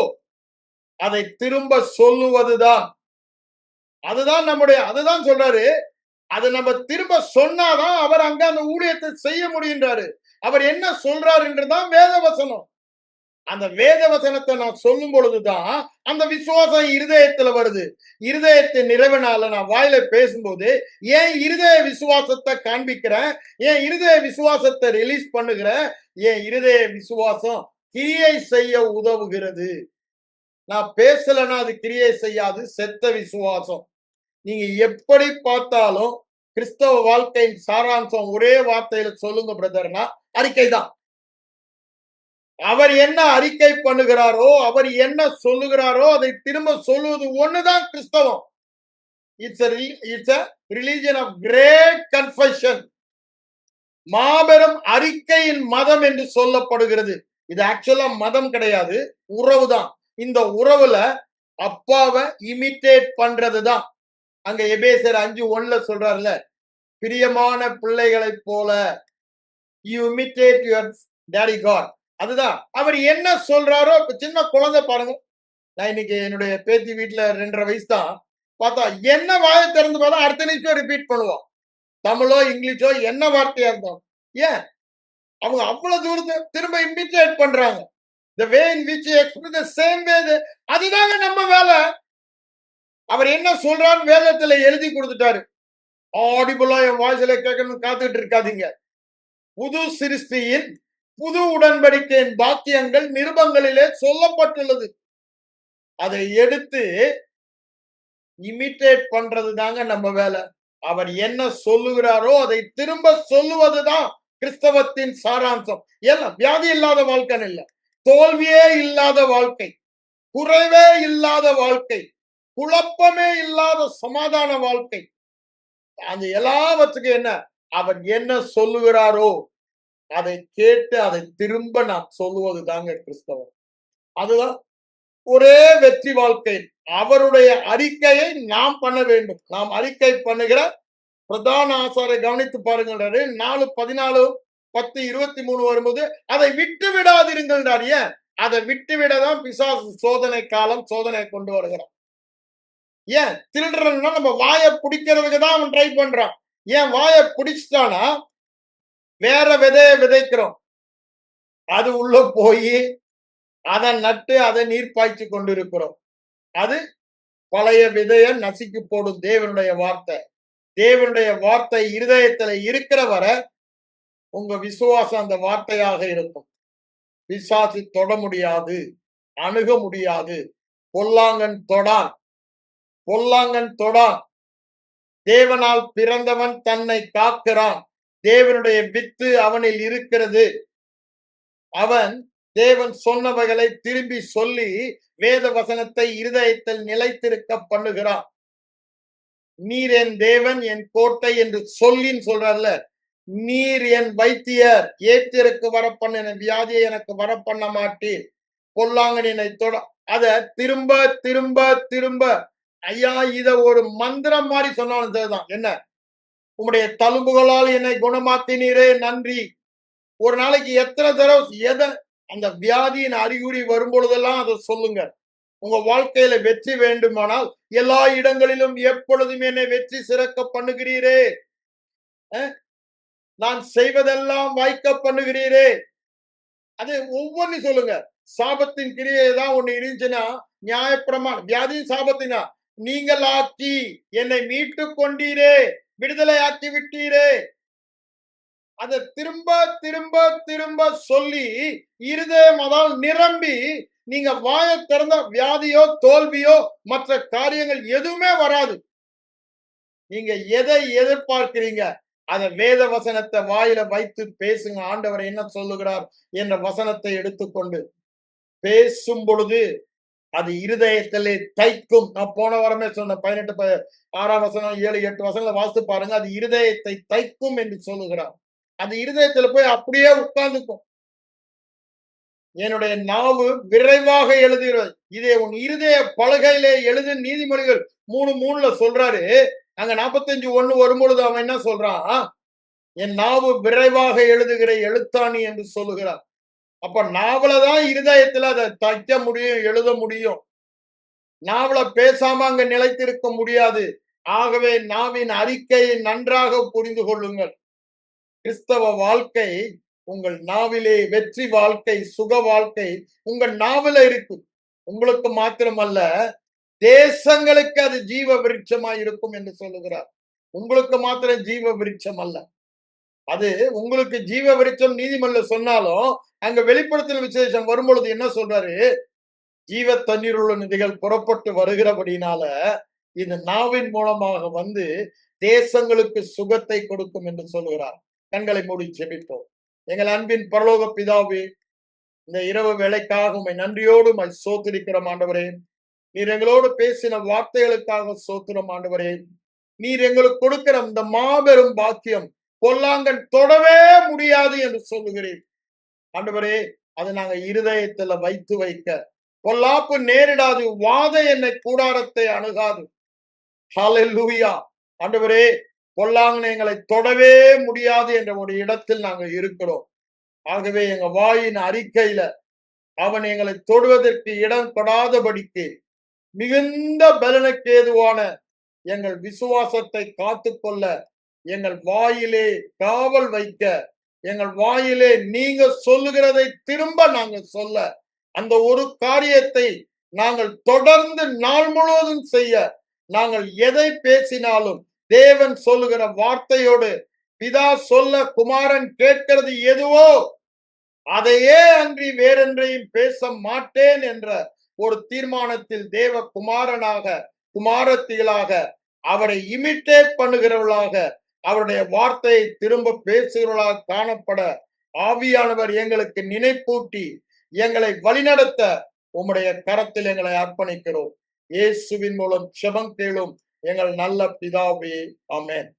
அதை திரும்ப சொல்லுவதுதான். அதுதான் சொல்றாரு. அது நம்ம திரும்ப சொன்னாதான் அவர் அங்க அந்த ஊழியத்தை செய்ய முடியுன்றாரு. அவர் என்ன சொல்றாரு என்றுதான் வேதவசனம். அந்த வேதவசனத்தை நான் சொல்லும் பொழுதுதான் அந்த விசுவாசம் இருதயத்துல வருது. இருதயத்தின் நிறைவுனால நான் வாயில பேசும்போது ஏன் இருதய விசுவாசத்தை காண்பிக்கிறேன், ஏன் இருதய விசுவாசத்தை ரிலீஸ் பண்ணுகிறேன், ஏன் இருதய விசுவாசம் கிரியை செய்ய உதவுகிறது. நான் பேசலன்னா அது கிரியை செய்யாது. செத்த விசுவாசம். நீங்க எப்படி பார்த்தாலும் கிறிஸ்தவ வாழ்க்கையின் சாராம்சம் ஒரே வார்த்தையில சொல்லுங்க பிரதர்னா அறிக்கை தான். அவர் என்ன அறிக்கை பண்ணுகிறாரோ, அவர் என்ன சொல்லுகிறாரோ அதை திரும்ப சொல்லுவது ஒண்ணுதான் கிறிஸ்தவம். It's a religion of great confession. மாபெரும் அறிக்கையின் மதம் என்று சொல்லப்படுகிறது. இது ஆக்சுவலா மதம் கிடையாது, உறவுதான். இந்த உறவுல அப்பாவை இமிட்டேட் பண்றதுதான். அங்க எபேசியர் 5:1 சொல்றாருல, பிரியமான பிள்ளைகளை போல you imitate your daddy God. அதுதான் அவர் என்ன சொல்றாரோ. சின்ன குழந்தை பாருங்க, நான் இன்னைக்கு என்னுடைய பேத்தி வீட்டுல 2.5 வயசு தான். பார்த்தா என்ன வாயை திறந்து பார்த்தா அடுத்த நிமிஷம் ரிப்பீட் பண்ணுவான். தமிழோ இங்கிலீஷோ என்ன வார்த்தையா இருந்தாலும். ஏன் அவங்க அவ்வளவு தூரத்தை திரும்ப இமிட்டேட் பண்றாங்க. the way in which he express the same way. அதுதாங்க நம்ம வேலை. அவர் என்ன சொல்றான்னு வேதத்துல எழுதி கொடுத்துட்டாரு. ஆடிபிளா என் வாய்ஸ்ல கேட்கணும் காத்துட்டு இருக்காதீங்க. புது சிருஷ்டியின் புது உடன்படிக்கையின் பாக்கியங்கள் நிருபங்களிலே சொல்லப்பட்டுள்ளது. அதை எடுத்து இமிட்டேட் பண்றது தாங்க நம்ம வேலை. அவர் என்ன சொல்லுகிறாரோ அதை திரும்ப சொல்லுவதுதான் கிறிஸ்தவத்தின் சாராம்சம். எல்லாம் வியாதி இல்லாத வாழ்க்கைன்னு இல்லை, தோல்வியே இல்லாத வாழ்க்கை, குறைவே இல்லாத வாழ்க்கை, குழப்பமே இல்லாத சமாதான வாழ்க்கை. அந்த எல்லாவற்றுக்கும் என்ன, அவர் என்ன சொல்லுகிறாரோ அதை கேட்டு அதை திரும்ப நாம் சொல்லுவது தாங்க கிறிஸ்தவம். அதுதான் ஒரே வெற்றி வாழ்க்கை. அவருடைய அறிக்கையை நாம் பண்ண வேண்டும். நாம் அறிக்கை பண்ணுகிற பிரதான ஆசாரை கவனித்து பாருங்கள். 4:14-10:23 வரும்போது அதை விட்டு விடாதிருங்கள். ஏன் அதை விட்டுவிடதான் பிசாசு சோதனை காலம் சோதனை கொண்டு வருகிறான். ஏன் திருடுறா நம்ம வாயை பிடிக்கிறதுக்கு தான் அவன் ட்ரை பண்றான். ஏன் வாயை பிடிச்சிட்டானா வேற விதைய விதைக்கிறோம், அது உள்ள போய் அதை நட்டு அதை நீர் பாய்ச்சி கொண்டிருக்கிறோம். அது பழைய விதைய நசுக்கி போடும். தேவனுடைய வார்த்தை இருதயத்துல இருக்கிற வரை உங்க விசுவாசம் அந்த வார்த்தையாக இருக்கும். பிசாசு தொட முடியாது, அணுக முடியாது. பொல்லாங்கன் தொடான். தேவனால் பிறந்தவன் தன்னை காக்கிறான். தேவனுடைய வித்து அவனில் இருக்கிறது. அவன் தேவன் சொன்னவைகளை திரும்பி சொல்லி வேத வசனத்தை இருதயத்தில் நிலைத்திருக்க பண்ணுகிறார். நீர் என் தேவன், என் கோட்டை என்று சொல்லின்னு சொல்றார்ல, நீர் என் வைத்தியர், ஏத்திற்கு வர பண்ணின வியாதியை எனக்கு வர பண்ண மாட்டீர், பொல்லாங்கனினை தொட. அத திரும்ப திரும்ப திரும்ப ஐயா இத ஒரு மந்திரம் மாதிரி சொன்னாலும் சரிதான். என்ன? உம்முடைய தழும்புகளால் என்னை குணமாக்கினீரே நன்றி. ஒரு நாளைக்கு எத்தனை தடவை எதை அந்த வியாதியின் அறிகுறி வரும் பொழுதெல்லாம் அதை சொல்லுங்க. உங்க வாழ்க்கையில வெற்றி வேண்டுமானால் எல்லா இடங்களிலும் எப்பொழுதும் என்னை வெற்றி சிறக்க பண்ணுகிறீரே, நான் செய்வதெல்லாம் வாய்க்க பண்ணுகிறீரே. அது ஒவ்வொன்றும் சொல்லுங்க. சாபத்தின் கிரியை தான் ஒண்ணு இருந்துச்சுன்னா நியாயப்பிரமாணம் வியாதியும் சாபத்தினா நீங்கள் ஆக்கி என்னை மீட்டு கொண்டீரே, விடுதலை ஆக்கி விட்டீரே. அதை திரும்ப திரும்ப திரும்ப சொல்லி இருதயம் அதால் நிரம்பி நீங்க வாய திறந்த வியாதியோ தோல்வியோ மற்ற காரியங்கள் எதுவுமே வராது. நீங்க எதை எதிர்பார்க்கிறீங்க அதை வேத வசனத்தை வாயில வைத்து பேசுங்க. ஆண்டவர் என்ன சொல்லுகிறார் என்ற வசனத்தை எடுத்துக்கொண்டு பேசும் பொழுது அது இருதயத்திலே தைக்கும். நான் போன வாரமே சொன்ன 18 6 வசனம் 7 8 வசனங்களை வாசித்து பாருங்க. அது இருதயத்தை தைக்கும் என்று சொல்லுகிறார். அது இருதயத்துல போய் அப்படியே உட்கார்ந்துக்கும். என்னுடைய நாவு விரைவாக எழுதுகிறது, இதை உன் இருதய பலகையிலே எழுது. நீதிமொழிகள் 3:3 சொல்றாரு. அங்க 45:1 வரும்பொழுது அவன் என்ன சொல்றான்? என் நாவு விரைவாக எழுதுகிற எழுத்தாணி என்று சொல்லுகிறார். அப்ப நாவலதான் இருதயத்துல அதை தைக்க முடியும், எழுத முடியும். நாவல பேசாம அங்க நிலைத்திருக்க முடியாது. ஆகவே நாவின் அறிக்கையை நன்றாக புரிந்து கொள்ளுங்கள். கிறிஸ்தவ வாழ்க்கை உங்கள் நாவிலே, வெற்றி வாழ்க்கை, சுக வாழ்க்கை உங்கள் நாவில இருக்கு. உங்களுக்கு மாத்திரமல்ல, தேசங்களுக்கு அது ஜீவ விருட்சமாய் இருக்கும் என்று சொல்லுகிறார். உங்களுக்கு மாத்திரம் ஜீவ விருட்சம் அல்ல, அது உங்களுக்கு ஜீவ விருட்சம் நீதிமன்ற சொன்னாலும் அங்க வெளிப்படுத்தின விசேஷம் வரும்பொழுது என்ன சொல்றாரு? ஜீவ தண்ணீர் உள்ள நிதிகள் புறப்பட்டு வருகிறபடினால இந்த நாவின் மூலமாக வந்து தேசங்களுக்கு சுகத்தை கொடுக்கும் என்று சொல்லுகிறார். கண்களை மூடி ஜெபிப்போம். எங்கள் அன்பின் பரலோக பிதாவே, இந்த இரவு வேலைக்காக உம்மை நன்றியோடு சோத்திருக்கிறோம் ஆண்டவரே. நீர் எங்களோடு பேசின வார்த்தைகளுக்காக சோத்திரம் ஆண்டவரே. நீர் எங்களுக்கு கொடுக்கிற இந்த மாபெரும் பாக்கியம் பொல்லாங்கன் தொடவே முடியாது என்று சொல்லுகிறேன் ஆண்டவரே. அதை நாங்க இருதயத்துல வைத்து வைக்க, பொல்லாப்பு நேரிடாது, வாத என்னை கூடாரத்தை அணுகாது. ஹல்லேலூயா ஆண்டவரே. பொல்லாங்கனை எங்களை தொடவே முடியாது என்ற ஒரு இடத்தில் நாங்கள் இருக்கிறோம். ஆகவே எங்க வாயின் அறிக்கையில அவன் எங்களை தொடுவதற்கு இடம் கொடாதபடிக்கு மிகுந்த பலனுக்கு ஏதுவான எங்கள் விசுவாசத்தை காத்துக்கொள்ள எங்கள் வாயிலே காவல் வைக்க, எங்கள் வாயிலே நீங்க சொல்லுகிறதை திரும்ப நாங்கள் சொல்ல, அந்த ஒரு காரியத்தை நாங்கள் தொடர்ந்து நாள் முழுவதும் செய்ய, நாங்கள் எதை பேசினாலும் தேவன் சொல்லுகிற வார்த்தையோடு பிதா சொல்ல குமாரன் கேட்கிறது எதுவோ அதையே அன்றி வேறென்றையும் பேச மாட்டேன் என்ற ஒரு தீர்மானத்தில் தேவ குமாரனாக, குமாரத்திகளாக, அவரை இமிட்டேட் பண்ணுகிறவர்களாக, அவருடைய வார்த்தையை திரும்ப பேசுகிறவர்களாக காணப்பட ஆவியானவர் எங்களுக்கு நினைப்பூட்டி எங்களை வழிநடத்த உம்முடைய கரத்தில் எங்களை அர்ப்பணிக்கிறோம். இயேசுவின் மூலம் ஜெபம் கேளும் எங்கள் நல்ல பிதாவே. ஆமென்.